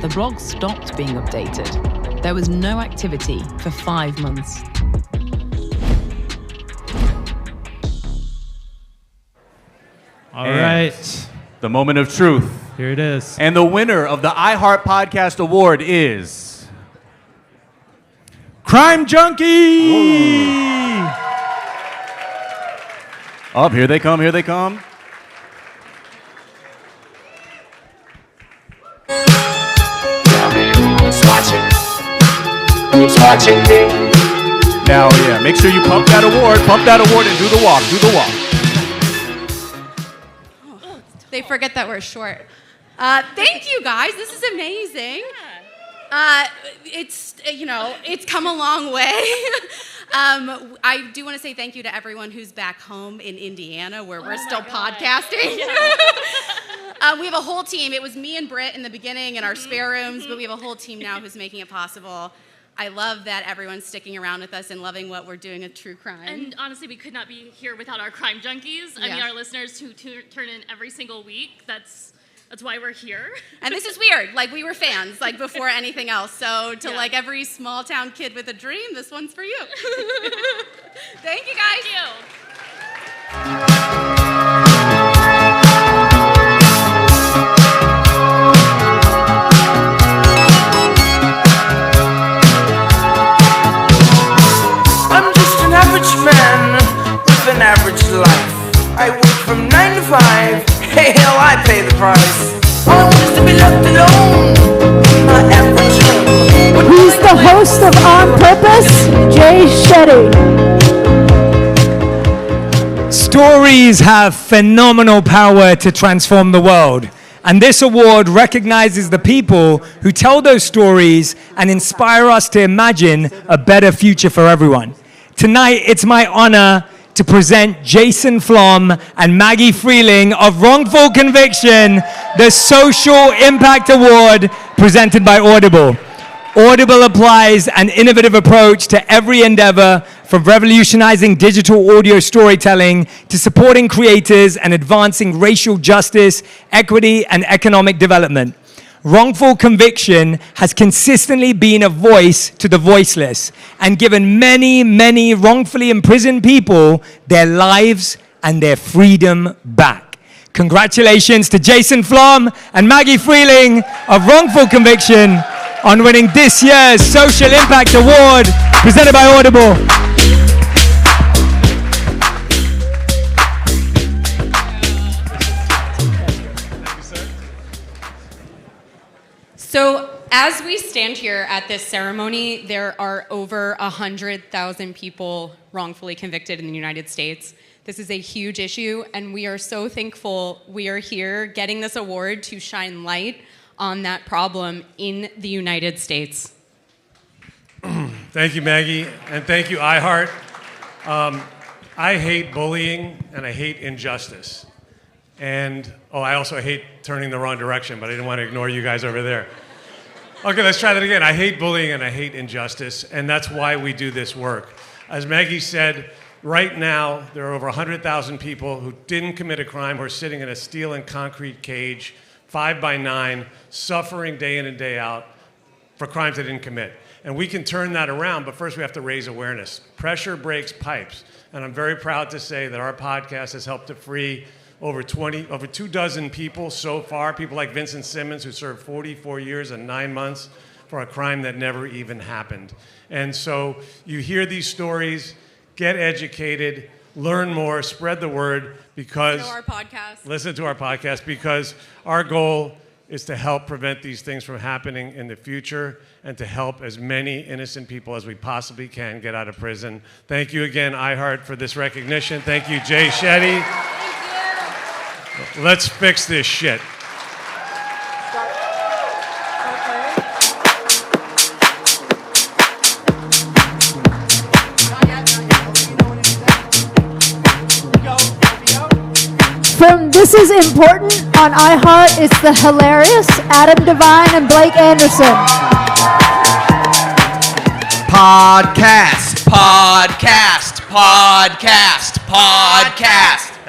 the blog stopped being updated. There was no activity for 5 months. All right. The moment of truth. Here it is. And the winner of the iHeartPodcast Award is... Crime Junkie! Oh, here they come, here they come. Who's watching me? Now, yeah, make sure you pump that award and do the walk, They forget that we're short. Thank you, guys. This is amazing. It's come a long way. I do want to say thank you to everyone who's back home in Indiana, where we're still podcasting. We have a whole team. It was me and Britt in the beginning in our spare rooms, but we have a whole team now who's making it possible. I love that everyone's sticking around with us and loving what we're doing at True Crime. And honestly, we could not be here without our crime junkies. I mean, our listeners who turn in every single week. That's why we're here. And this is weird. Like, we were fans, like, before anything else. So to, like, every small town kid with a dream, this one's for you. Thank you, guys. Thank you. I'm just an average man with an average life. I work from 9 to 5. Hey, hell, I pay the price. All I want is to be left alone in my average home. He's the host of On Purpose, Jay Shetty. Stories have phenomenal power to transform the world. And this award recognizes the people who tell those stories and inspire us to imagine a better future for everyone. Tonight, it's my honor to present Jason Flom and Maggie Freeling of Wrongful Conviction, the Social Impact Award presented by Audible. Audible applies an innovative approach to every endeavor, from revolutionizing digital audio storytelling to supporting creators and advancing racial justice, equity, and economic development. Wrongful Conviction has consistently been a voice to the voiceless and given many, many wrongfully imprisoned people their lives and their freedom back. Congratulations to Jason Flom and Maggie Freeling of Wrongful Conviction on winning this year's Social Impact Award presented by Audible. So as we stand here at this ceremony, there are over 100,000 people wrongfully convicted in the United States. This is a huge issue, and we are so thankful we are here getting this award to shine light on that problem in the United States. Thank you, Maggie, and thank you, iHeart. I hate bullying, and I hate injustice. And, I also hate turning the wrong direction, but I didn't want to ignore you guys over there. Okay, let's try that again. I hate bullying and I hate injustice, and that's why we do this work. As Maggie said, right now, there are over 100,000 people who didn't commit a crime who are sitting in a steel and concrete cage, 5x9, suffering day in and day out for crimes they didn't commit. And we can turn that around, but first we have to raise awareness. Pressure breaks pipes, and I'm very proud to say that our podcast has helped to free over 24 people so far, people like Vincent Simmons, who served 44 years and 9 months for a crime that never even happened. And so you hear these stories, get educated, learn more, spread the word, because... Listen to our podcast. Listen to our podcast, because our goal is to help prevent these things from happening in the future and to help as many innocent people as we possibly can get out of prison. Thank you again, iHeart, for this recognition. Thank you, Jay Shetty. Thank you. Let's fix this shit. From This Is Important on iHeart, it's the hilarious Adam Devine and Blake Anderson. Podcast.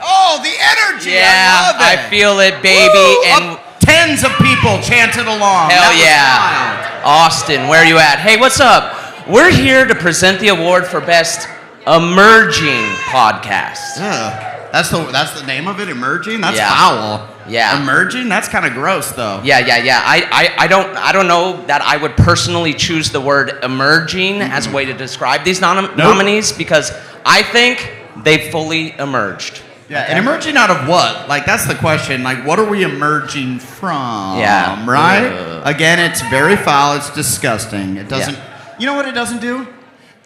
Oh, the energy. I love it. I feel it, baby. Woo! And tens of people chanted along. Hell yeah. Austin, where are you at? Hey, what's up? We're here to present the award for Best Emerging Podcast. That's the name of it, emerging? That's Yeah. foul. Yeah. Emerging? That's kind of gross, though. Yeah. I don't know that I would personally choose the word emerging as a way to describe these nominees because I think they've fully emerged. Yeah, and emerging out of what? Like, that's the question. Like, what are we emerging from? Yeah. Right? Again, it's very foul. It's disgusting. It doesn't... You know what it doesn't do?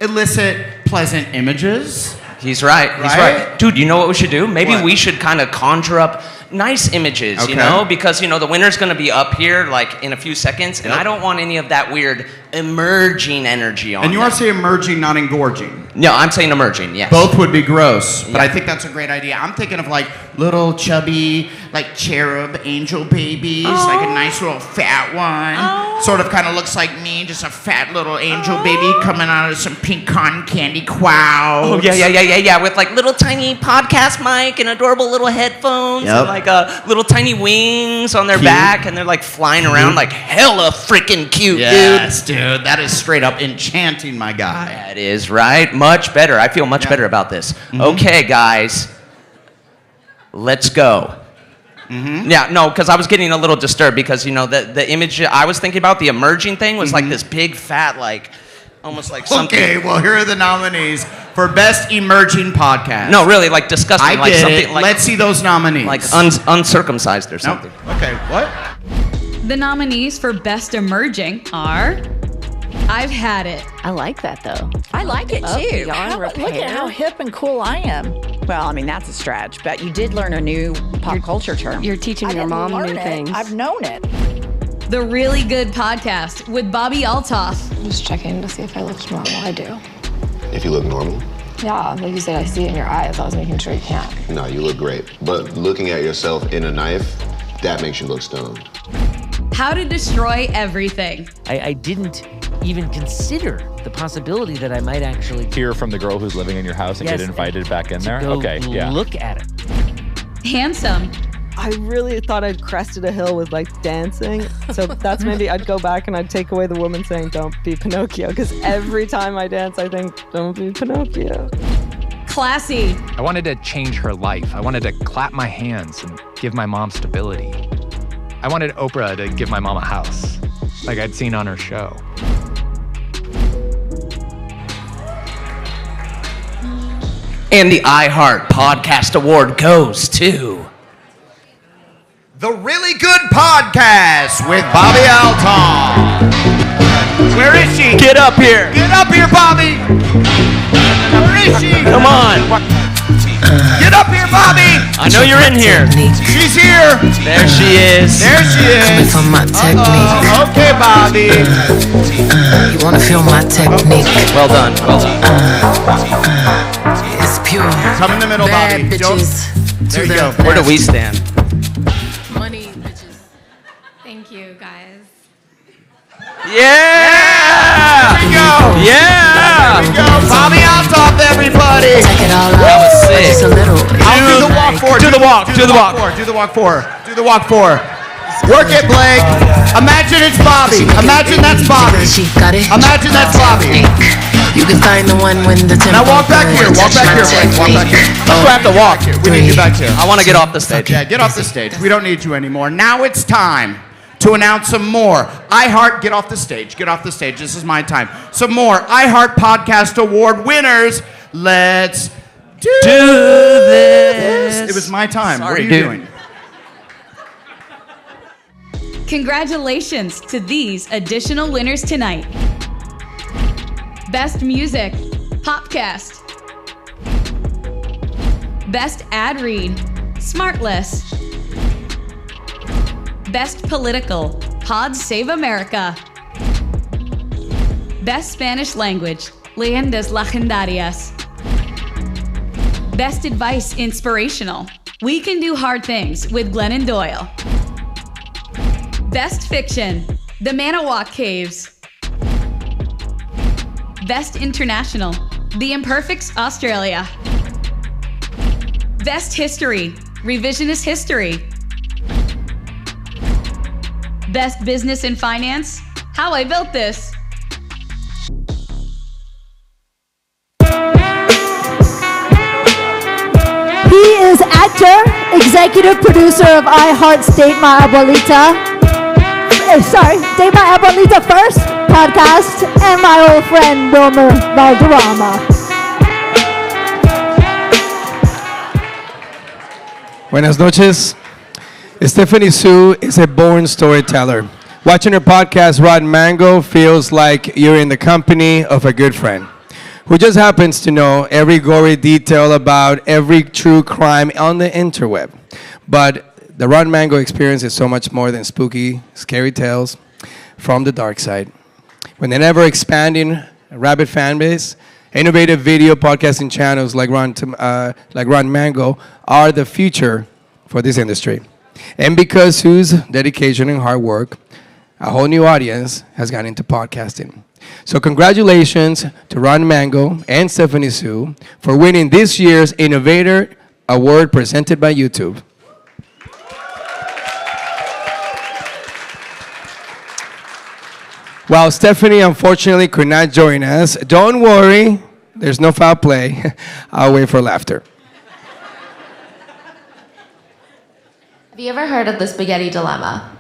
Elicit pleasant images. He's right. He's right. Dude, you know what we should do? Maybe we should kind of conjure up nice images, you know? Because, you know, the winner's going to be up here, like, in a few seconds, and I don't want any of that weird emerging energy on And you are saying emerging, not engorging. No, I'm saying emerging, yes. Both would be gross, but I think that's a great idea. I'm thinking of, like, little chubby, like, cherub angel babies, like a nice little fat one. Sort of kind of looks like me, just a fat little angel baby coming out of some pink cotton candy clouds. Oh, yeah, with, like, little tiny podcast mic and adorable little headphones and, like, little tiny wings on their back, and they're, like, flying around like hella freaking cute, Yes, dude. That is straight up enchanting, my guy. That is right. Much better. I feel much better about this. Okay, guys. Let's go. Yeah, no, because I was getting a little disturbed because, you know, the image I was thinking about, the emerging thing, was like this big, fat, like, almost like something. Okay, well, here are the nominees for Best Emerging Podcast. No, really, like disgusting. I like get something, it. Like, Let's see those nominees. Like uncircumcised or something. Nope. Okay, what? The nominees for Best Emerging are I've Had It. I like that, though. I like it too. Look at how hip and cool I am. Well, I mean, that's a stretch, but you did learn a new pop culture term. You're teaching your mom new things. I've known it. The Really Good Podcast with Bobby Altoff. I'm just checking to see if I looked normal. I do. If you look normal? Yeah, like you said, I see it in your eyes. I was making sure you can't. No, you look great. But looking at yourself in a knife, that makes you look stoned. How to Destroy Everything. I didn't even consider the possibility that I might actually hear from the girl who's living in your house and get invited back in there. Okay, yeah. Look at it. Handsome. I really thought I'd crested a hill with like dancing. So that's maybe I'd go back and I'd take away the woman saying don't be Pinocchio, because every time I dance I think don't be Pinocchio. Classy. I wanted to change her life. I wanted to clap my hands and give my mom stability. I wanted Oprah to give my mom a house, like I'd seen on her show. And the iHeart Podcast Award goes to The Really Good Podcast with Bobby Alton. Where is she? Get up here. Get up here, Bobby. Where is she? Come on. Get up here, Bobby. I know you're in here. She's here. There she is. There she is. Okay, Bobby. You wanna feel my technique? Well done. Well done. It's pure. Come in the middle, Bobby. There you go. Where do we stand? Money, bitches. Thank you, guys. Yeah! There we go. Yeah! There we go. Bobby Alton, everybody. Take it all That was out. sick. Just a little. I'll do the walk four. Do the walk. Do the walk four. Do the walk four. Do the walk four. Work it, Blake. Imagine it's Bobby. Imagine that's Bobby. She got it. Imagine that's Bobby. You can find the one when the tempo. Now walk back here. Walk back here, Blake. Walk back here. Let's go have to walk. We need you back here. I want to get off the stage. Yeah, get off the stage. We don't need you anymore. Now it's time to announce some more iHeart. Get off the stage. Get off the stage. This is my time. Some more iHeart Podcast Award winners. Let's do this. It was my time. Sorry, what are you dude. doing? Congratulations to these additional winners tonight. Best Music, Popcast. Best Ad Read, SmartLess. Best Political, Pods Save America. Best Spanish Language, Leyendas Legendarias. Best Advice Inspirational, We Can Do Hard Things with Glennon Doyle. Best Fiction, The Manawak Caves. Best International, The Imperfects Australia. Best History, Revisionist History. Best Business and Finance, How I Built This. He is actor, executive producer of iHeart's Date My Abuelita. Date My Abuelita First podcast, and my old friend Wilmer Valderrama. Buenas noches. Stephanie Sue is a born storyteller. Watching her podcast, Rotten Mango, feels like you're in the company of a good friend who just happens to know every gory detail about every true crime on the interweb. But the Rotten Mango experience is so much more than spooky, scary tales from the dark side. With an ever-expanding rabid fan base, innovative video podcasting channels like Rotten Mango are the future for this industry. And because Sue's dedication and hard work, a whole new audience has gotten into podcasting. So congratulations to Rotten Mango and Stephanie Sue for winning this year's Innovator Award presented by YouTube. While Stephanie unfortunately could not join us, don't worry, there's no foul play. I'll wait for laughter. Have you ever heard of the spaghetti dilemma?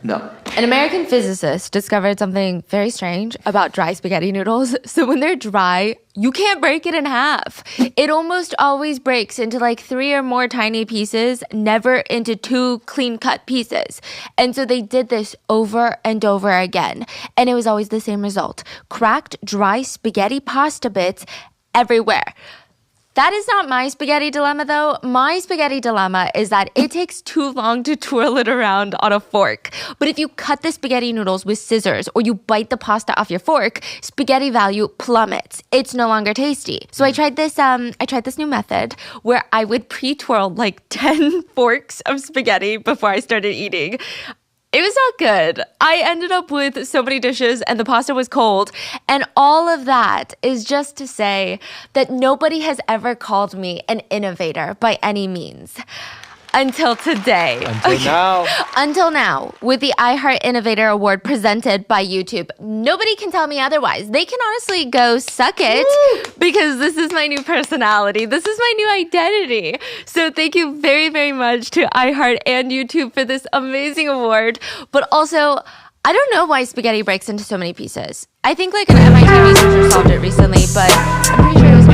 No. An American physicist discovered something very strange about dry spaghetti noodles. So when they're dry, you can't break it in half. It almost always breaks into like 3 or more tiny pieces, never into 2 clean-cut pieces. And so they did this over and over again. And it was always the same result. Cracked, dry spaghetti pasta bits everywhere. That is not my spaghetti dilemma, though. My spaghetti dilemma is that it takes too long to twirl it around on a fork. But if you cut the spaghetti noodles with scissors or you bite the pasta off your fork, spaghetti value plummets. It's no longer tasty. So I tried this new method where I would pre-twirl like 10 forks of spaghetti before I started eating. It was not good. I ended up with so many dishes and the pasta was cold. And all of that is just to say that nobody has ever called me an innovator by any means. Until today. Until now, with the iHeart Innovator Award presented by YouTube. Nobody can tell me otherwise. They can honestly go suck it because this is my new personality. This is my new identity. So thank you very, very much to iHeart and YouTube for this amazing award. But also, I don't know why spaghetti breaks into so many pieces. I think like an MIT researcher solved it recently, but I'm pretty sure it was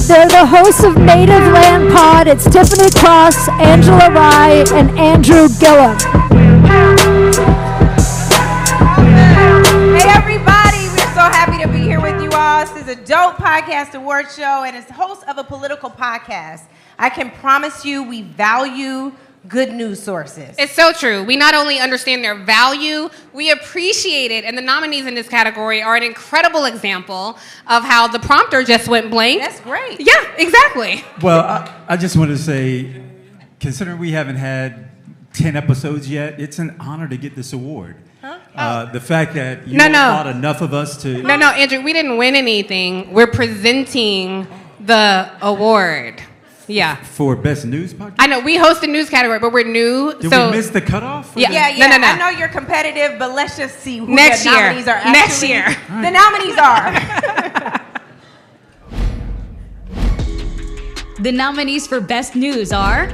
They're the hosts of Native Land Pod. It's Tiffany Cross, Angela Rye, and Andrew Gillum. Hey everybody, we're so happy to be here with you all. This is a dope podcast award show, and it's the host of a political podcast. I can promise you we value good news sources. It's so true. We not only understand their value, we appreciate it. And the nominees in this category are an incredible example of how the prompter just went blank. That's great. Yeah, exactly. Well, I just wanted to say, considering we haven't had 10 episodes yet, it's an honor to get this award. The fact that you brought enough of us to... No, Andrew, we didn't win anything. We're presenting the award. Yeah. For Best News Podcast? I know, we host a news category, but we're new. Did we miss the cutoff? Yeah. No. No. I know you're competitive, but let's just see who Next the year. nominees are actually. Next year. The nominees are. The nominees for Best News are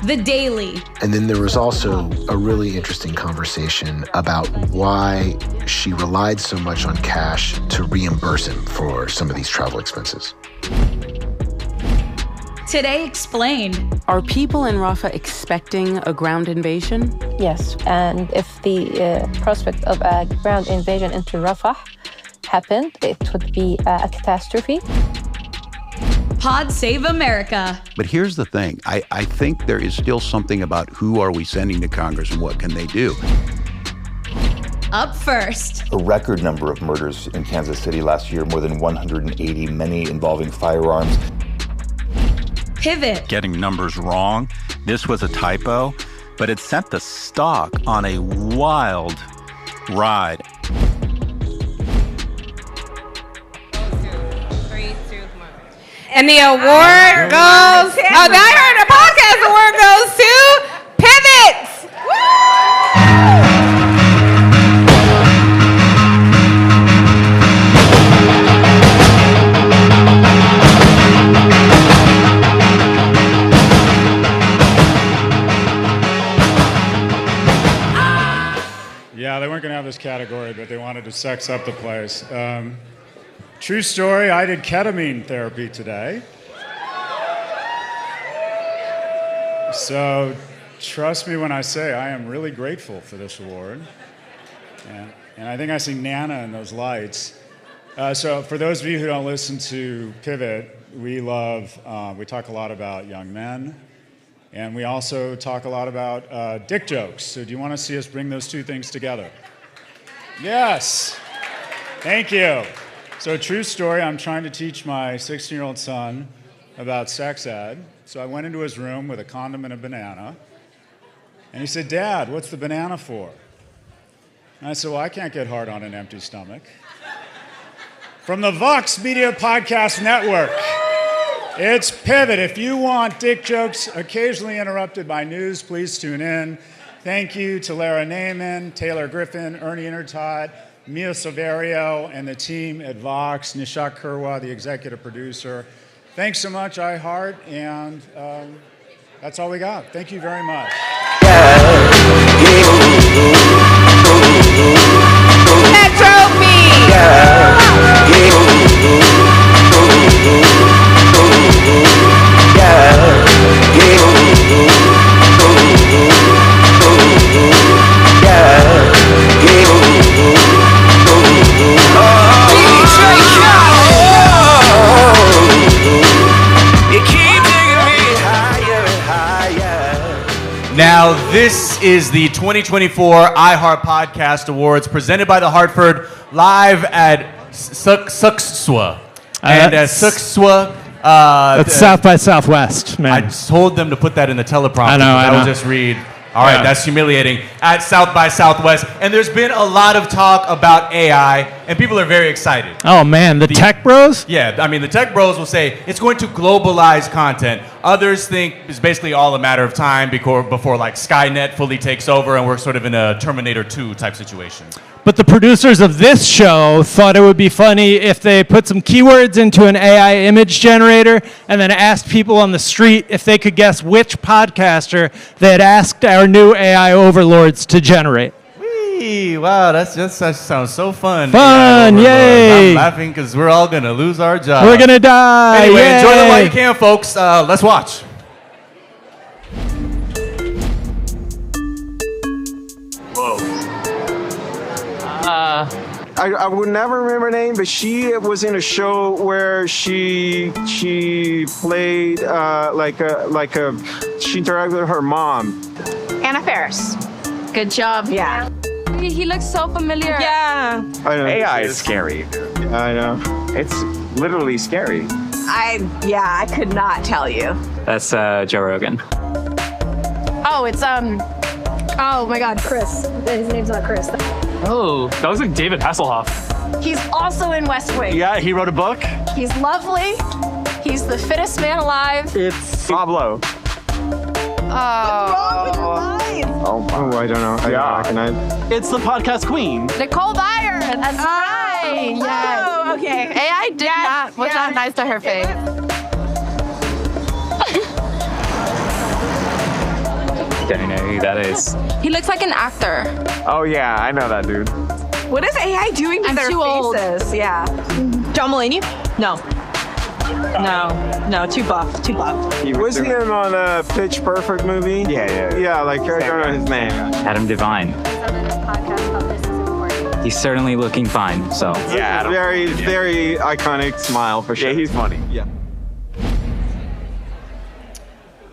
The Daily. And then there was also a really interesting conversation about why she relied so much on cash to reimburse him for some of these travel expenses. Today Explained. Are people in Rafah expecting a ground invasion? Yes, and if the prospect of a ground invasion into Rafah happened, it would be a catastrophe. Pod Save America. But here's the thing. I think there is still something about who are we sending to Congress and what can they do. Up first. A record number of murders in Kansas City last year, more than 180, many involving firearms. Pivot. Getting numbers wrong. This was a typo, but it sent the stock on a wild ride. And the award goes, the iHeartPodcast Award goes to Pivots. Yeah, they weren't going to have this category, but they wanted to sex up the place. True story, I did ketamine therapy today. So trust me when I say I am really grateful for this award. And I think I see Nana in those lights. So for those of you who don't listen to Pivot, we talk a lot about young men. And we also talk a lot about dick jokes. So do you want to see us bring those two things together? Yes. Thank you. So true story, I'm trying to teach my 16-year-old son about sex ed. So I went into his room with a condom and a banana. And he said, "Dad, what's the banana for?" And I said, "Well, I can't get hard on an empty stomach." From the Vox Media Podcast Network, it's Pivot. If you want dick jokes occasionally interrupted by news, please tune in. Thank you to Lara Naiman, Taylor Griffin, Ernie Intertot, Mia Silverio, and the team at Vox, Nishat Kurwa, the executive producer. Thanks so much, iHeart, and that's all we got. Thank you very much. That drove me. Now, this is the 2024 iHeartPodcast Awards presented by the Hartford, live at SXSW. And SXSW... that's South by Southwest, man. I told them to put that in the teleprompter. I know. I will just read. All right, that's humiliating. At South by Southwest. And there's been a lot of talk about AI, and people are very excited. Oh, man, the tech bros? Yeah, I mean, the tech bros will say it's going to globalize content. Others think it's basically all a matter of time before like Skynet fully takes over and we're sort of in a Terminator 2 type situation. But the producers of this show thought it would be funny if they put some keywords into an AI image generator and then asked people on the street if they could guess which podcaster they had asked our new AI overlords to generate. Whee! Wow, that sounds so fun. Fun, yay! I'm laughing because we're all going to lose our jobs. We're going to die, Anyway, yay! enjoy them while you can, folks. Let's watch. I would never remember her name, but she was in a show where she played she interacted with her mom. Anna Faris. Good job. Yeah. He looks so familiar. Yeah. I know. AI is scary. I know. It's literally scary. I could not tell you. That's Joe Rogan. Oh, it's oh my God, Chris. His name's not Chris. Oh, that was like David Hasselhoff. He's also in West Wing. Yeah, he wrote a book. He's lovely. He's the fittest man alive. It's Pablo. What's wrong with your mind? Oh, I don't know. I don't recognize. It's the podcast queen. Nicole Byer. That's right. Yes. Oh, okay. AI was not nice to her face. Don't know who that is. He looks like an actor. Oh yeah, I know that dude. What is AI doing to their faces? Yeah. John Mulaney? No. No, too buff. Was he in on a Pitch Perfect movie? Yeah, like I don't know his name. Adam Devine. He's certainly looking fine, so. Yeah, very iconic smile for sure. Yeah, he's funny. Yeah.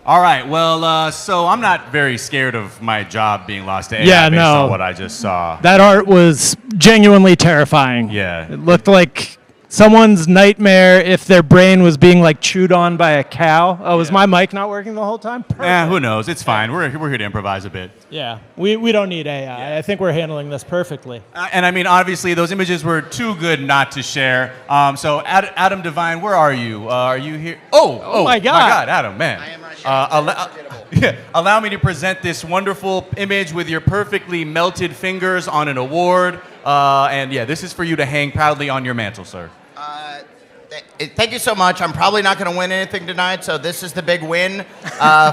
All right, well, so I'm not very scared of my job being lost to AI based on what I just saw. That art was genuinely terrifying. Yeah. It looked like someone's nightmare if their brain was being like chewed on by a cow. Oh, was my mic not working the whole time? Who knows? It's fine. We're here to improvise a bit. Yeah, we don't need AI. I think we're handling this perfectly. And I mean, obviously, those images were too good not to share. So, Adam Devine, where are you? Are you here? Oh my God, Adam, man. Allow me to present this wonderful image with your perfectly melted fingers on an award. And this is for you to hang proudly on your mantle, sir. Thank you so much. I'm probably not going to win anything tonight, so this is the big win.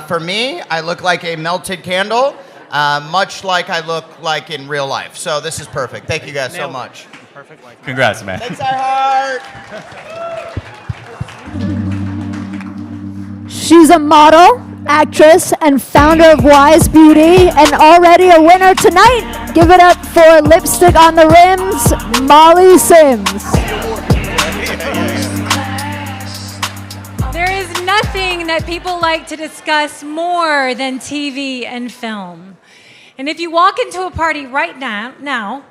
For me, I look like a melted candle, much like I look like in real life. So this is perfect. Thank you guys so much. Perfect. Congrats, man. Thanks, iHeart. She's a model, actress, and founder of Wise Beauty, and already a winner tonight. Give it up for Lipstick on the Rims, Molly Sims. There is nothing that people like to discuss more than TV and film. And if you walk into a party right now,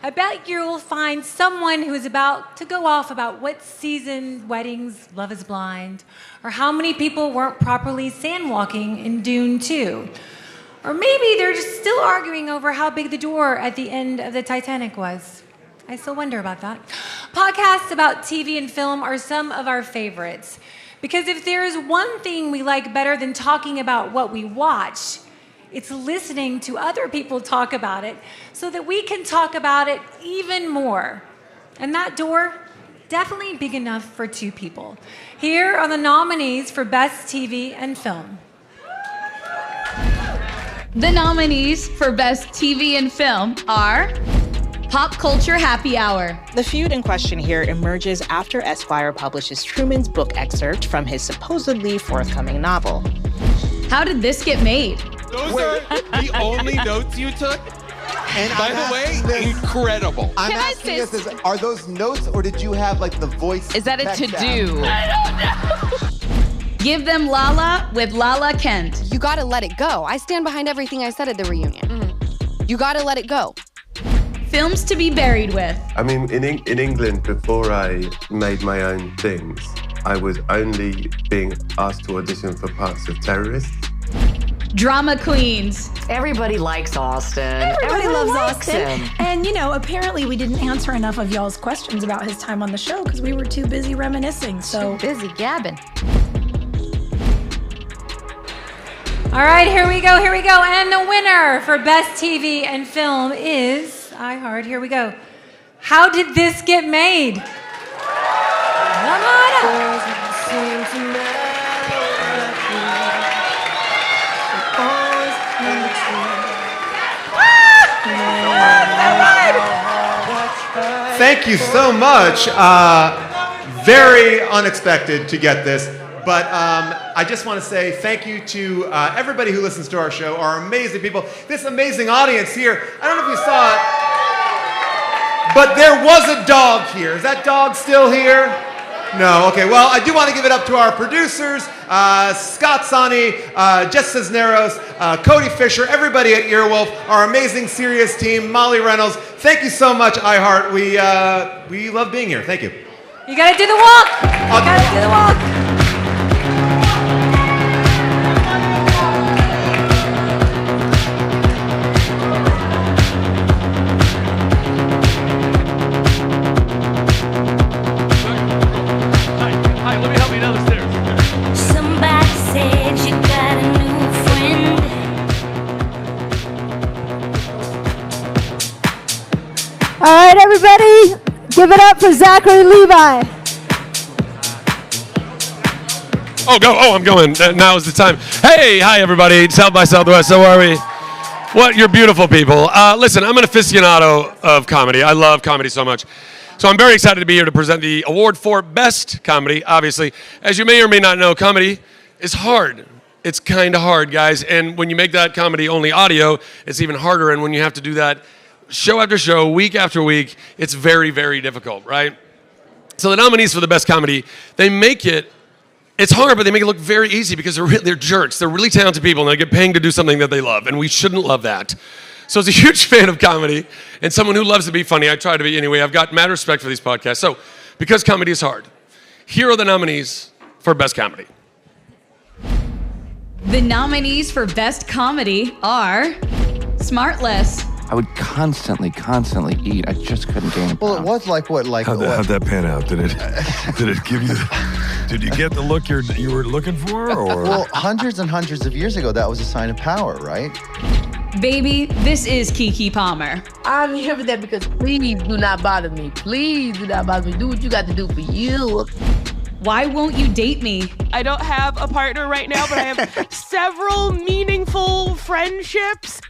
I bet you'll find someone who is about to go off about what season weddings Love is Blind, or how many people weren't properly sandwalking in Dune 2. Or maybe they're just still arguing over how big the door at the end of the Titanic was. I still wonder about that. Podcasts about TV and film are some of our favorites. Because if there is one thing we like better than talking about what we watch, it's listening to other people talk about it so that we can talk about it even more. And that door, definitely big enough for two people. Here are the nominees for Best TV and Film. The nominees for Best TV and Film are Pop Culture Happy Hour. The feud in question here emerges after Esquire publishes Truman's book excerpt from his supposedly forthcoming novel. How did this get made? Those are the only notes you took? And by the way, incredible. I'm asking this, are those notes or did you have like the voice? Is that a to-do? I don't know. Give them Lala with Lala Kent. You gotta let it go. I stand behind everything I said at the reunion. You gotta let it go. Films to be buried with. I mean, in England, before I made my own things, I was only being asked to audition for parts of terrorists. Drama queens. Everybody likes Austin. Everybody loves Austin. And, apparently we didn't answer enough of y'all's questions about his time on the show because we were too busy reminiscing. So too busy gabbing. All right, here we go. And the winner for Best TV and Film is iHeart. Here we go. How did this get made? Come on up. Thank you so much. Very unexpected to get this. But I just want to say thank you to everybody who listens to our show, our amazing people, this amazing audience here. I don't know if you saw it, but there was a dog here. Is that dog still here? No, okay. Well, I do want to give it up to our producers, Scott Sani, Jess Cisneros, Cody Fisher, everybody at Earwolf, our amazing serious team, Molly Reynolds. Thank you so much, iHeart. We love being here. Thank you. You got to do the walk. You got to do the walk. All right, everybody, give it up for Zachary Levi. Oh, I'm going. Now is the time. Hey, hi, everybody. South by Southwest, how are we? What, you're beautiful people. Listen, I'm an aficionado of comedy. I love comedy so much. So I'm very excited to be here to present the award for Best Comedy, obviously. As you may or may not know, comedy is hard. It's kind of hard, guys. And when you make that comedy only audio, it's even harder. And when you have to do that show after show, week after week, it's very, very difficult, right? So the nominees for the Best Comedy, they make it, it's hard, but they make it look very easy because they're jerks. They're really talented people, and they get paid to do something that they love, and we shouldn't love that. So as a huge fan of comedy and someone who loves to be funny, I try to be anyway, I've got mad respect for these podcasts. So because comedy is hard, here are the nominees for Best Comedy. The nominees for Best Comedy are SmartLess. I would constantly eat. I just couldn't gain a pound. Well, it was like what? How'd that pan out? Did it give you? Did you get the look you were looking for? Or? Well, hundreds and hundreds of years ago, that was a sign of power, right? Baby, this is Keke Palmer. I'm here for that because please do not bother me. Please do not bother me. Do what you got to do for you. Why won't you date me? I don't have a partner right now, but I have several meaningful friendships.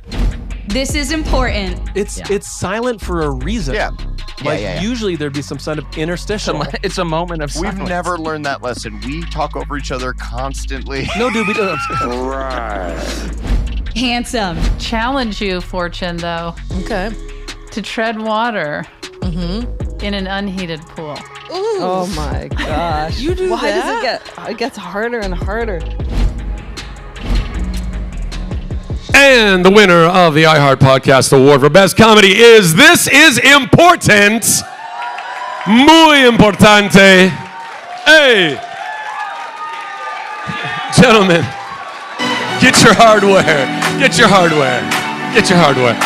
This is important. It's silent for a reason. Yeah. Usually there'd be some sort of interstitial. It's a moment of silence. We've never learned that lesson. We talk over each other constantly. No, dude, we don't. Right. Handsome. Challenge you, Fortune, though. Okay. To tread water in an unheated pool. Ooh. Oh my gosh. You do Why that? does it gets harder and harder? And the winner of the iHeartPodcast Award for Best Comedy is This Is Important. Muy importante. Hey. Gentlemen, get your hardware. Get your hardware. Get your hardware.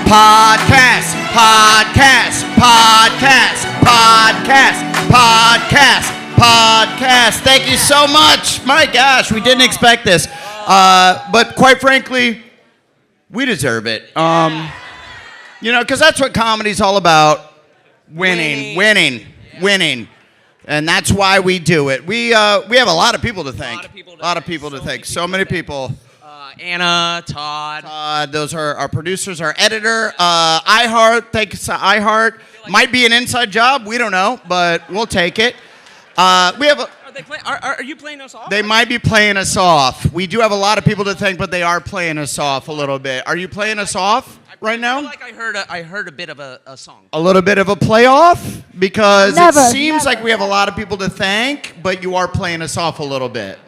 Podcast. Thank you so much. My gosh, we didn't expect this. But quite frankly, we deserve it. Because that's what comedy's all about. Winning. And that's why we do it. We have a lot of people to thank. A lot of people to thank. So many people. Anna, Todd. Those are our producers, our editor. iHeart, thanks to iHeart. Might be an inside job. We don't know, but we'll take it. We have Are you playing us off? They might be playing us off. We do have a lot of people to thank, but they are playing us off a little bit. Are you playing us off right now? I feel like I heard a bit of a song. A little bit of a playoff? Because it seems like we have a lot of people to thank, but you are playing us off a little bit.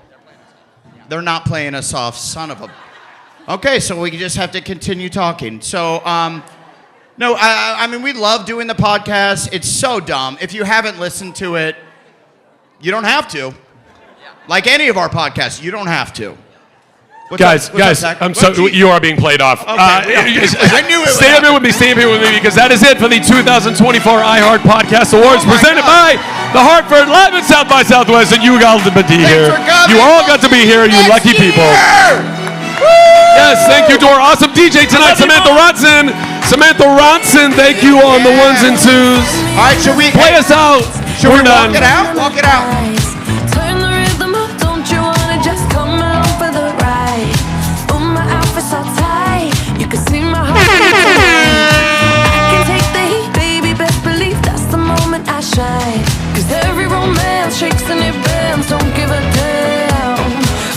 They're not playing us off, son of a... Okay, so we just have to continue talking. So, no, I mean, we love doing the podcast. It's so dumb. If you haven't listened to it, you don't have to. Like any of our podcasts, you don't have to. Guys, you are being played off. Okay, I knew it. Stay up here with me, because that is it for the 2024 iHeartPodcast Awards presented by the Hartford, live at South by Southwest, and you got to be here. You all got to be here, you lucky people. Yes, thank you to our awesome DJ tonight, Samantha Ronson. Thank you on the ones and twos. All right, should we play us out? Should we walk it out? Walk it out. Turn the rhythm up, don't you wanna just come along for the ride? Oh, my outfit's all tight, you can see my heart. I can take the heat, baby, best believe that's the moment I shine. Cause every romance shakes and it bends, don't give a damn.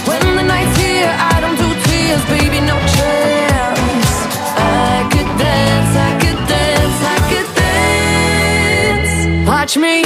When the night's here, I don't do tears, baby, no chance. I could dance, I could dance, I could dance. Watch me.